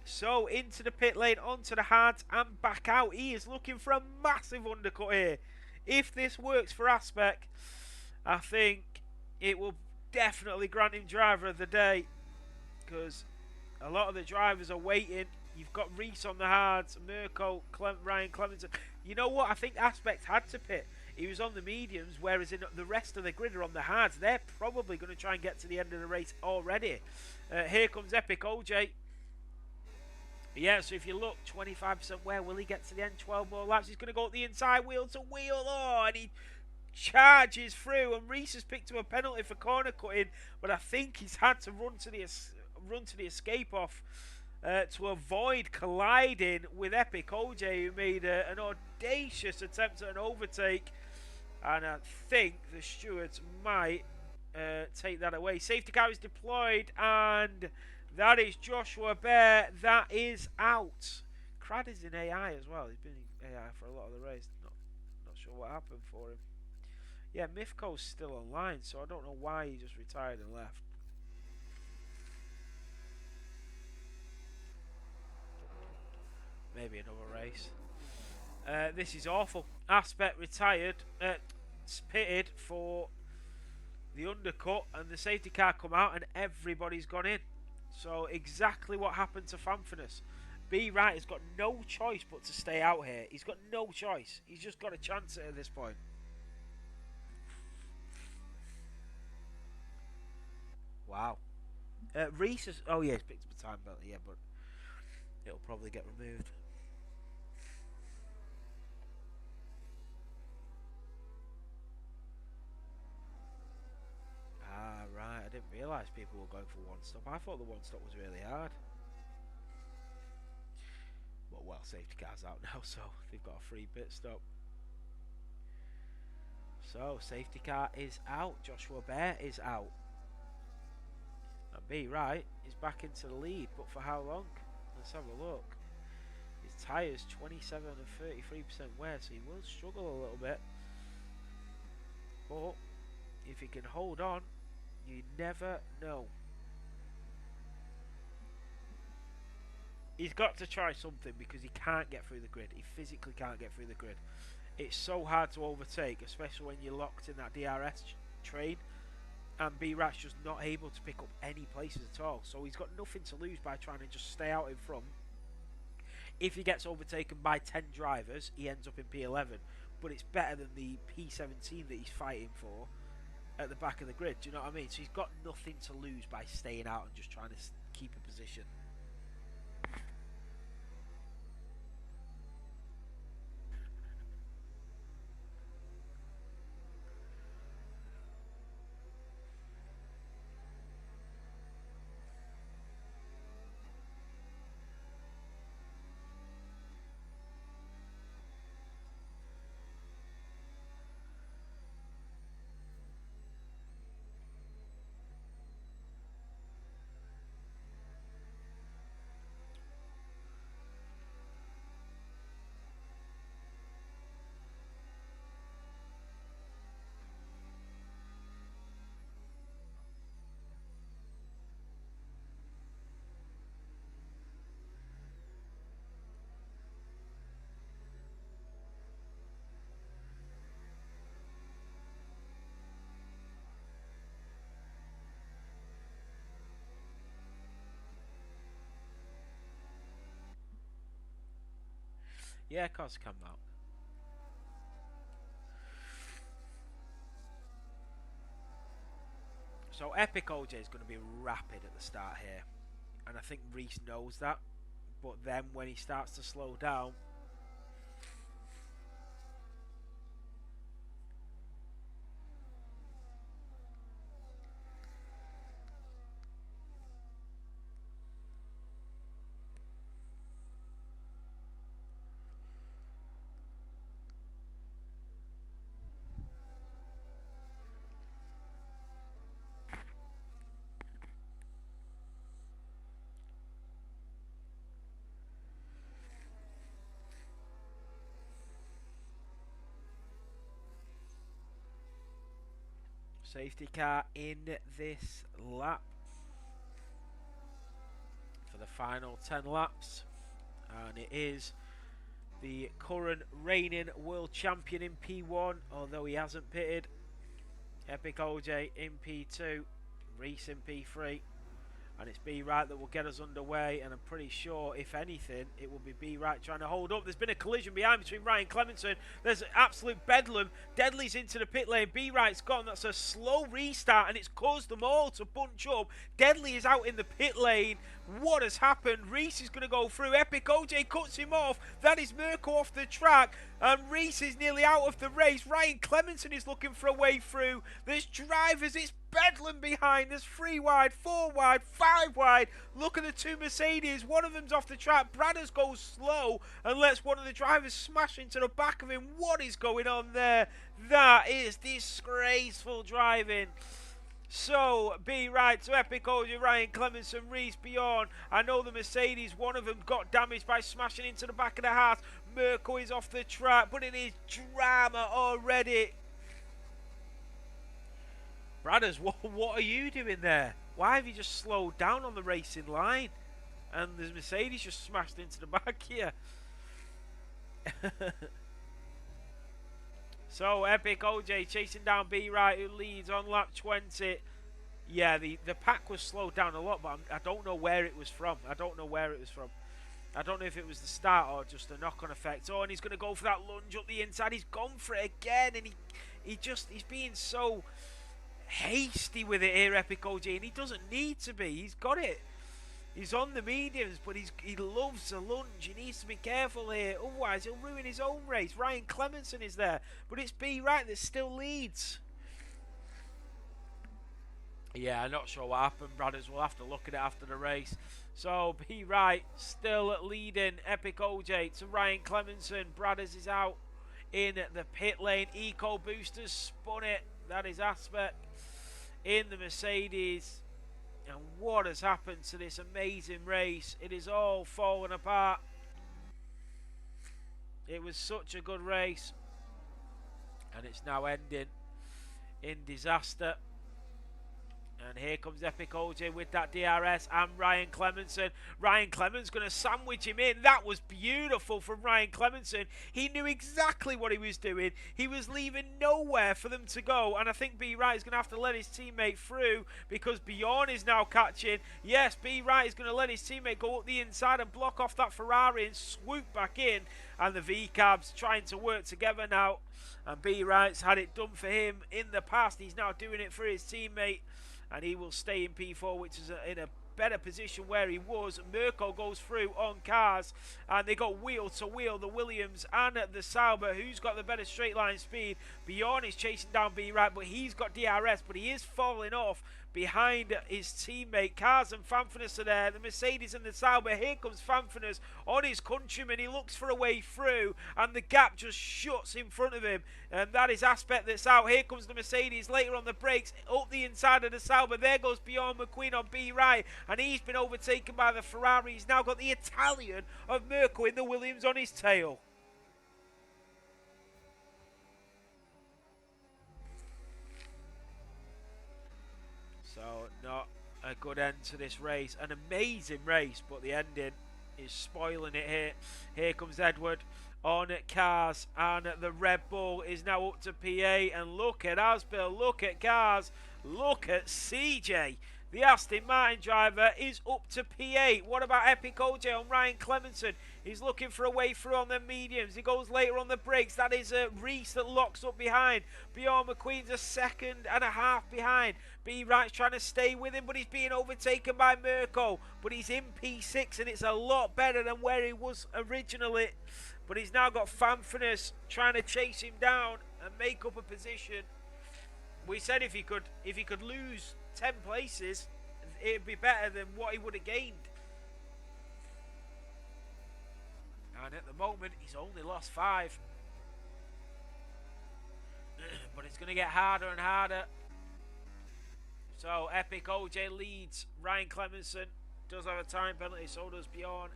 So into the pit lane, onto the hards and back out. He is looking for a massive undercut here. If this works for Aspect, I think it will definitely grant him driver of the day, because a lot of the drivers are waiting. You've got Reese on the hards, Mirko, Ryan Clemenson. You know what? I think Aspect had to pit. He was on the mediums, whereas in the rest of the grid are on the hards. They're probably going to try and get to the end of the race already. Here comes Epic OJ. Yeah, so if you look, 25% where will he get to the end? 12 more laps. He's going to go up the inside wheel to wheel. Oh, and he charges through, and Reese has picked up a penalty for corner cutting, but I think he's had to run to the escape off to avoid colliding with Epic OJ, who made an audacious attempt at an overtake, and I think the stewards might take that away. Safety car is deployed, and that is Joshua Bear. That is out. Crad is in AI as well. He's been in AI for a lot of the race. Not sure what happened for him. Yeah, Mifko's still online, so I don't know why he just retired and left. Maybe another race. This is awful. Aspect retired, pitted for the undercut, and the safety car come out, and everybody's gone in. So exactly what happened to Fanfinis. B Wright has got no choice but to stay out here. He's got no choice. He's just got a chance at this point. Wow. Reese has... Oh, yeah, he's picked up a time belt. Yeah, but it'll probably get removed. Ah, right. I didn't realise people were going for one stop. I thought the one stop was really hard. Well, safety car's out now, so they've got a free pit stop. So, safety car is out. Joshua Bear is out. And B Right is back into the lead, but for how long? Let's have a look. His tyres 27 and 33% wear, so he will struggle a little bit. But if he can hold on, you never know. He's got to try something, because he can't get through the grid. He physically can't get through the grid. It's so hard to overtake, especially when you're locked in that DRS train. And B-Rat's just not able to pick up any places at all. So he's got nothing to lose by trying to just stay out in front. If he gets overtaken by 10 drivers, he ends up in P11. But it's better than the P17 that he's fighting for at the back of the grid. Do you know what I mean? So he's got nothing to lose by staying out and just trying to keep a position. Yeah, of course I can, Mark. So Epic OJ is going to be rapid at the start here, and I think Reese knows that. But then when he starts to slow down, safety car in this lap for the final 10 laps, and it is the current reigning world champion in P1, although he hasn't pitted. Epic OJ in P2, Reese in P3, and it's B Right that will get us underway, and I'm pretty sure if anything it will be B Right trying to hold up. There's been a collision behind between Ryan Clemenson. There's an absolute bedlam. Deadly's into the pit lane. B Right's gone. That's a slow restart, and it's caused them all to bunch up. Deadly is out in the pit lane. What has happened? Reese is going to go through. Epic OJ cuts him off. That is Mirko off the track, and Reese is nearly out of the race. Ryan Clemenson is looking for a way through. There's drivers. It's bedlam behind. There's 3 wide, 4 wide, 5 wide. Look at the 2 Mercedes. One of them's off the track. Bradders goes slow and lets one of the drivers smash into the back of him. What is going on there? That is disgraceful driving. So, B Right to Epic OJ, Ryan Clemenson, Reese beyond. I know the Mercedes, one of them got damaged by smashing into the back of the house. Mirko is off the track, but it is drama already. Bradders, what are you doing there? Why have you just slowed down on the racing line? And the Mercedes just smashed into the back here. So, Epic OJ chasing down B Right, who leads on lap 20. Yeah, the pack was slowed down a lot, but I don't know where it was from. I don't know if it was the start or just a knock-on effect. Oh, and he's going to go for that lunge up the inside. He's gone for it again, and he's being so hasty with it here, Epic OJ, and he doesn't need to be. He's got it. He's on the mediums, but he loves a lunge. He needs to be careful here, otherwise he'll ruin his own race. Ryan Clemenson is there, but it's B Right that still leads. Yeah, I'm not sure what happened, Bradders. We'll have to look at it after the race. So, B Right still leading. Epic OJ to Ryan Clemenson. Bradders is out in the pit lane. Eco Boosters spun it. That is Aspect in the Mercedes. And what has happened to this amazing race? It is all falling apart. It was such a good race, and it's now ending in disaster. And here comes Epic OJ with that DRS and Ryan Clemenson. Ryan Clemenson's going to sandwich him in. That was beautiful from Ryan Clemenson. He knew exactly what he was doing. He was leaving nowhere for them to go. And I think B Right is going to have to let his teammate through because Bjorn is now catching. Yes, B Right is going to let his teammate go up the inside and block off that Ferrari and swoop back in. And the V-Cabs trying to work together now. And B Right's had it done for him in the past. He's now doing it for his teammate. And he will stay in P4, which is in a better position where he was. Mirko goes through on cars, and they go wheel to wheel, the Williams and the Sauber. Who's got the better straight line speed? Bjorn is chasing down B Right, but he's got DRS, but he is falling off behind his teammate. Cars and Fanfinus are there. The Mercedes and the Sauber. Here comes Fanfinus on his countryman. He looks for a way through, and the gap just shuts in front of him. And that is Aspect that's out. Here comes the Mercedes later on the brakes, up the inside of the Sauber. There goes Bjorn McQueen on B Right, and he's been overtaken by the Ferrari. He's now got the Italian of Mirko in the Williams on his tail. So, not a good end to this race. An amazing race, but the ending is spoiling it here. Here comes Edward on cars, and the Red Bull is now up to P8. And look at Asbill, look at cars, look at CJ. The Aston Martin driver is up to P8. What about Epic OJ on Ryan Clemenson? He's looking for a way through on the mediums. He goes later on the brakes. That is Reese that locks up behind. Bjorn McQueen's a second and a half behind. B. Wright's trying to stay with him, but he's being overtaken by Mirko. But he's in P6, and it's a lot better than where he was originally. But he's now got Fanfinus trying to chase him down and make up a position. We said if he could lose 10 places, it'd be better than what he would have gained. And at the moment, he's only lost 5. But it's going to get harder and harder. So Epic OJ leads. Ryan Clemenson does have a time penalty, so does Bjorn.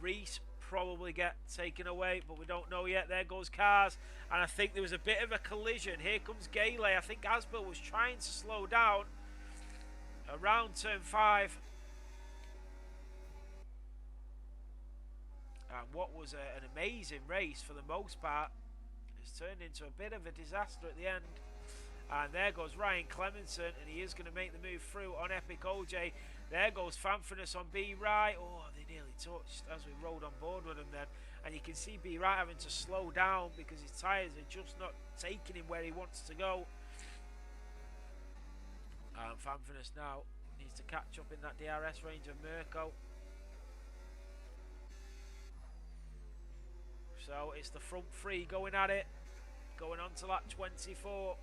Reese probably get taken away, but we don't know yet. There goes cars, and I think there was a bit of a collision. Here comes Gale. I think Asbel was trying to slow down around turn 5. And what was an amazing race for the most part has turned into a bit of a disaster at the end. And there goes Ryan Clemenson, and he is going to make the move through on Epic OJ. There goes Fanfinus on B. Wright. Oh, they nearly touched as we rode on board with him then. And you can see B. Wright having to slow down because his tyres are just not taking him where he wants to go. And Fanfinus now needs to catch up in that DRS range of Mirko. So it's the front 3 going at it. Going on to lap 24.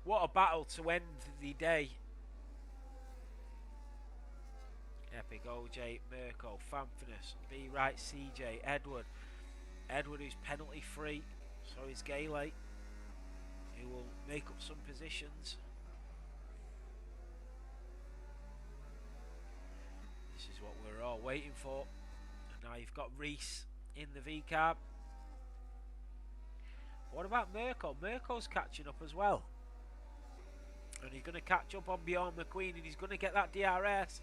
What a battle to end the day. Epic OJ, Mirko, Fanfinus, B. Wright, CJ, Edward. Edward who's penalty free, so is Gale, who will make up some positions. This is what we're all waiting for. And now you've got Reese in the V-carb. What about Mirko? Mirko's catching up as well. And he's going to catch up on Bjorn McQueen, and he's going to get that DRS.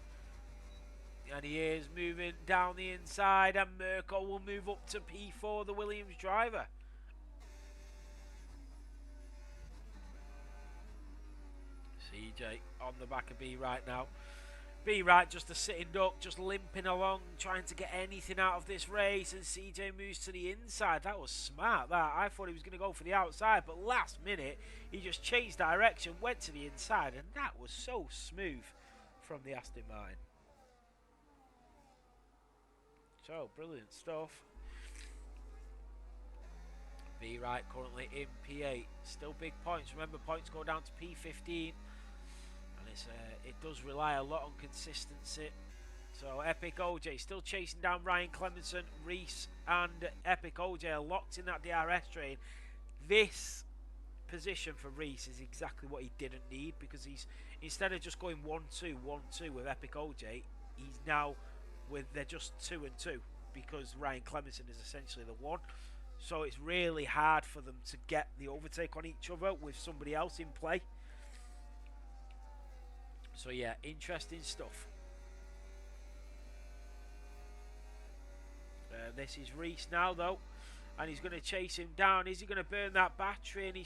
And he is moving down the inside, and Mirko will move up to P4, the Williams driver. CJ on the back of B. Wright now. B. Wright just a sitting duck, just limping along, trying to get anything out of this race, and CJ moves to the inside. That was smart, that. I thought he was going to go for the outside, but last minute, he just changed direction, went to the inside, and that was so smooth from the Aston Martin. So, brilliant stuff. B. Wright currently in P8. Still big points. Remember, points go down to P15. It does rely a lot on consistency. So Epic OJ still chasing down Ryan Clemenson. Reese and Epic OJ are locked in that DRS train. This position for Reese is exactly what he didn't need, because he's, instead of just going 1-2, 1-2 with Epic OJ, he's now they're just 2 and 2, because Ryan Clemenson is essentially the 1. So it's really hard for them to get the overtake on each other with somebody else in play. So yeah, interesting stuff. This is Reese now though, and he's going to chase him down. Is he going to burn that battery? And he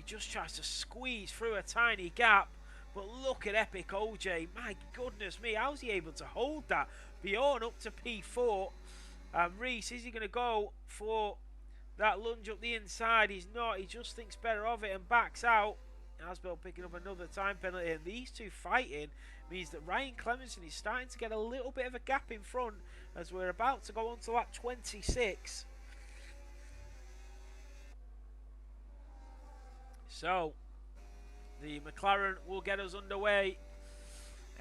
just tries to squeeze through a tiny gap. But look at Epic OJ. My goodness me, how's he able to hold that? Bjorn up to P4. Reese, is he going to go for that lunge up the inside? He's not. He just thinks better of it and backs out. Asbel picking up another time penalty, and these two fighting means that Ryan Clemenson is starting to get a little bit of a gap in front as we're about to go on to lap 26. So the McLaren will get us underway.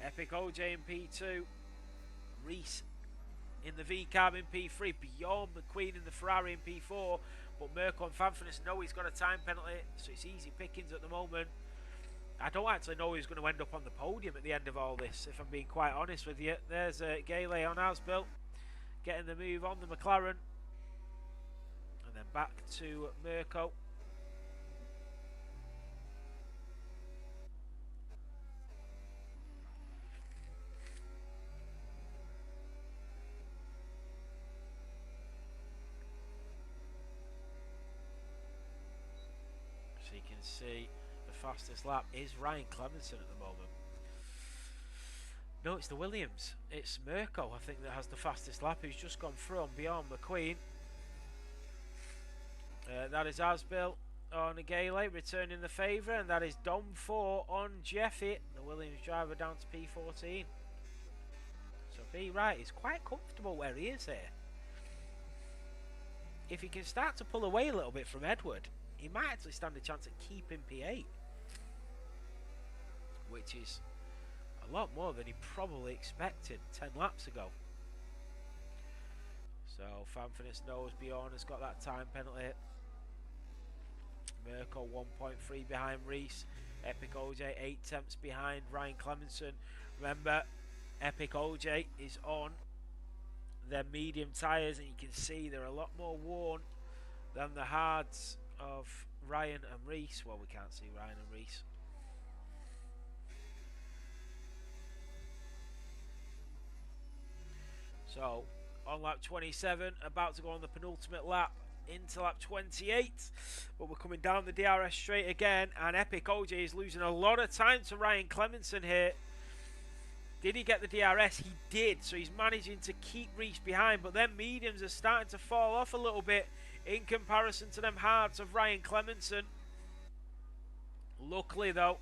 Epic OJ in P2, Reese in the V-carb in P3, Bjorn McQueen in the Ferrari in P4. But Mirko and Fanfinus know he's got a time penalty, so it's easy pickings at the moment. I don't actually know who's going to end up on the podium at the end of all this, if I'm being quite honest with you. There's Gale on Asbel, getting the move on the McLaren. And then back to Mirko. see the fastest lap is Ryan Clemenson at the moment. No, it's the Williams. It's Mirko, I think, that has the fastest lap. Who's just gone through on beyond McQueen. That is Asbill on Gale, returning the favour, and that is Dom 4 on Jeffy, the Williams driver, down to P14. So B Wright is quite comfortable where he is here. If he can start to pull away a little bit from Edward, he might actually stand a chance at keeping P8, which is a lot more than he probably expected 10 laps ago. So Fanfitness knows Bjorn has got that time penalty. Mirko 1.3 behind Reese. Epic OJ 8 tenths behind Ryan Clemenson. Remember, Epic OJ is on their medium tyres, and you can see they're a lot more worn than the hards of Ryan and Reese. Well, we can't see Ryan and Reese. So on lap 27, about to go on the penultimate lap into lap 28, but we're coming down the DRS straight again, and Epic OJ is losing a lot of time to Ryan Clemenson here. Did he get the DRS? He did, so he's managing to keep Reese behind, but then mediums are starting to fall off a little bit in comparison to them hards of Ryan Clemenson. Luckily though,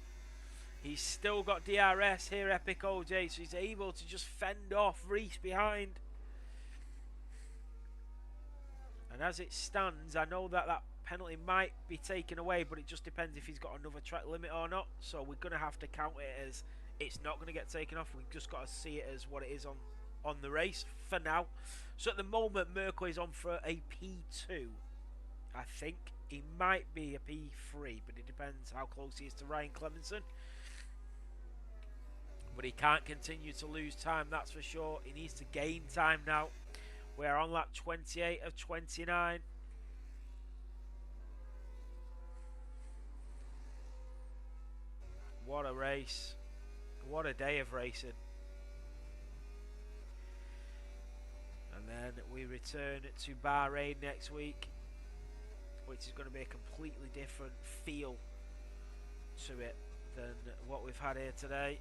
he's still got DRS here, Epic OJ, so he's able to just fend off Reese behind. And as it stands, I know that that penalty might be taken away, but it just depends if he's got another track limit or not. So we're going to have to count it as it's not going to get taken off. We've just got to see it as what it is on the race for now. So at the moment, Mirko is on for a P2. I think he might be a P3, but it depends how close he is to Ryan Clemenson. But he can't continue to lose time, that's for sure. He needs to gain time now. We're on lap 28 of 29. What a race. What a day of racing. And then we return to Bahrain next week, which is going to be a completely different feel to it than what we've had here today.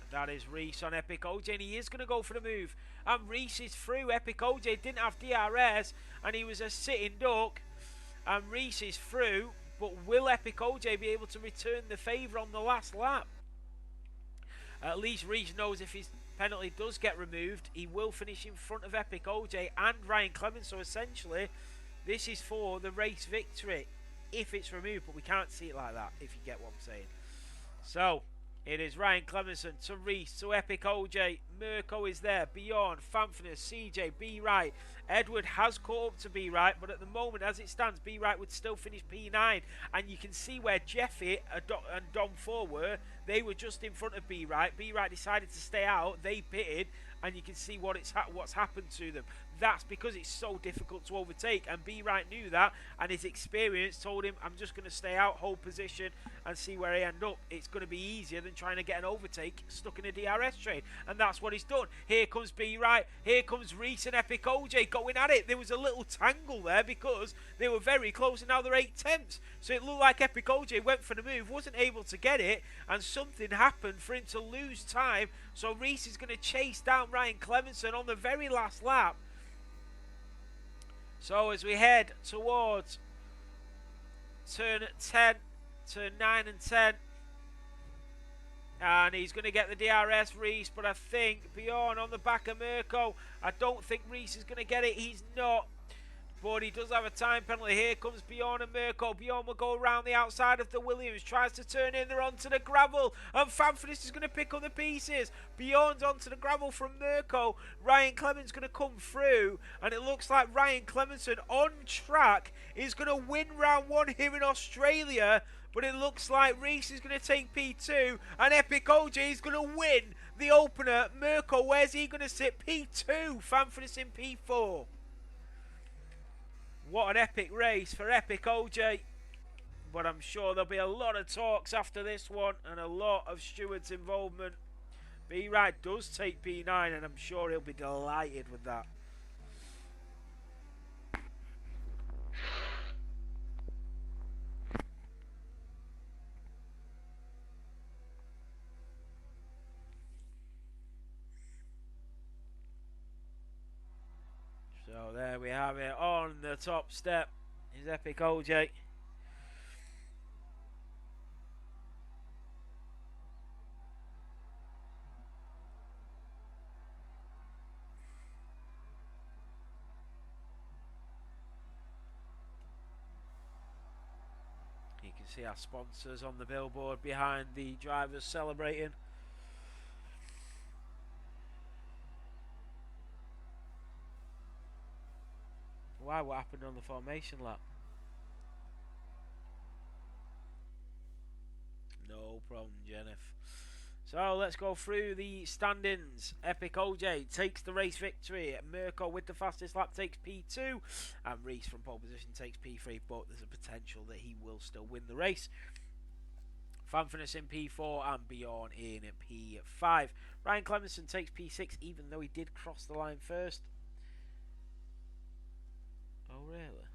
That is Reese on Epic OJ, and he is going to go for the move. And Reese is through. Epic OJ didn't have DRS, and he was a sitting duck. And Reese is through, but will Epic OJ be able to return the favour on the last lap? At least Reese knows if his penalty does get removed, he will finish in front of Epic OJ and Ryan Clemens. So essentially, this is for the race victory if it's removed, but we can't see it like that, if you get what I'm saying. So it is Ryan Clemenson to Reese to Epic OJ. Mirko is there. Bjorn, Fanfitness, CJ, B Wright. Edward has caught up to B Wright, but at the moment, as it stands, B Wright would still finish P9. And you can see where Jeffy and Dom 4 were. They were just in front of B Wright. B Wright decided to stay out. They pitted, and you can see what's happened to them. That's because it's so difficult to overtake, and B Wright knew that, and his experience told him, I'm just going to stay out, hold position, and see where he end up. It's going to be easier than trying to get an overtake stuck in a DRS train, and that's what he's done. Here comes B Wright, here comes Reese and Epic OJ going at it. There was a little tangle there because they were very close, and now they're 8 tenths. So it looked like Epic OJ went for the move, wasn't able to get it, and something happened for him to lose time. So Reese is going to chase down Ryan Clemenson on the very last lap. So as we head towards turn 10, turn 9 and 10, and he's going to get the DRS, Reese, but I think Bjorn on the back of Mirko. I don't think Reese is going to get it. He's not, but he does have a time penalty. Here comes Bjorn and Mirko. Bjorn will go around the outside of the Williams, tries to turn in. They're onto the gravel, and Fanfitness is going to pick up the pieces. Bjorn's onto the gravel from Mirko. Ryan Clemens going to come through, and it looks like Ryan Clemenson on track is going to win round 1 here in Australia. But it looks like Reese is going to take P2, and Epic OJ is going to win the opener. Mirko, where's he going to sit? P2. Fanfitness in P4. What an epic race for Epic OJ. But I'm sure there'll be a lot of talks after this one and a lot of Stewart's involvement. B Wright does take P9, and I'm sure he'll be delighted with that. there we have it on the top step. Is Epic OJ. You can see our sponsors on the billboard behind the drivers celebrating. Why? What happened on the formation lap? No problem, Jennifer. So let's go through the standings. Epic OJ takes the race victory. Mirko with the fastest lap takes P2. And Reese from pole position takes P3. But there's a potential that he will still win the race. Fanfinus in P4 and Bjorn in P5. Ryan Clemenson takes P6 even though he did cross the line first. Oh, really?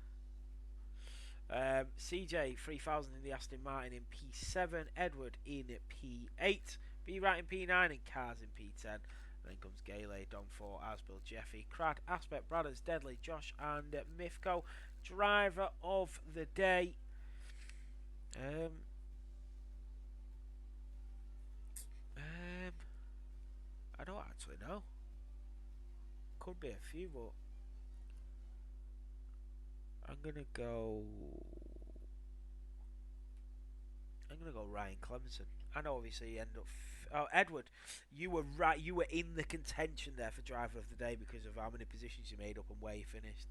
CJ 3000 in the Aston Martin in P7. Edward in P8. B-Rat in P9 and Cars in P10. And then comes Gale, Don4, Asbill, Jeffy, Crad, Aspect, Bradders, Deadly, Josh and Mifko. Driver of the day. I don't actually know. Could be a few, but I'm gonna go Ryan Clemenson. I know obviously you end up oh, Edward, you were right, you were in the contention there for driver of the day because of how many positions you made up and where you finished.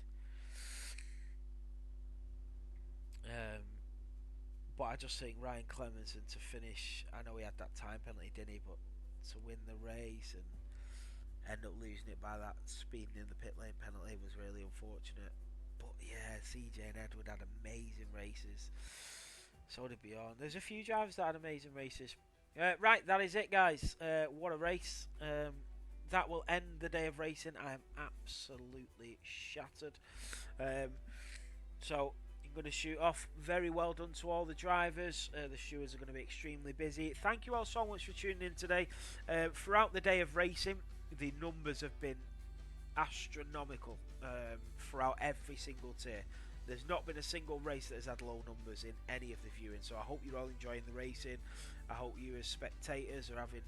But I just think Ryan Clemenson to finish, I know he had that time penalty, didn't he, but to win the race and end up losing it by that speeding in the pit lane penalty was really unfortunate. But yeah, CJ and Edward had amazing races. So did Bjorn. There's a few drivers that had amazing races. Right, that is it, guys. What a race. That will end the day of racing. I am absolutely shattered. So I'm going to shoot off. Very well done to all the drivers. The stewards are going to be extremely busy. Thank you all so much for tuning in today. Throughout the day of racing, the numbers have been astronomical throughout every single tier. There's not been a single race that has had low numbers in any of the viewing, so I hope you're all enjoying the racing. I hope you as spectators are having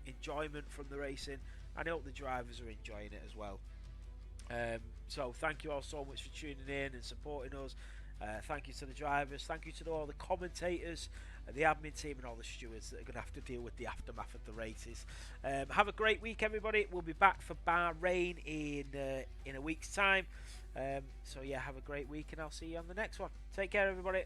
enjoyment from the racing, and I hope the drivers are enjoying it as well. So thank you all so much for tuning in and supporting us. Thank you to the drivers, thank you to all the commentators, the admin team and all the stewards that are going to have to deal with the aftermath of the races. Have a great week, everybody. We'll be back for Bahrain in a week's time. So yeah, have a great week and I'll see you on the next one. Take care, everybody.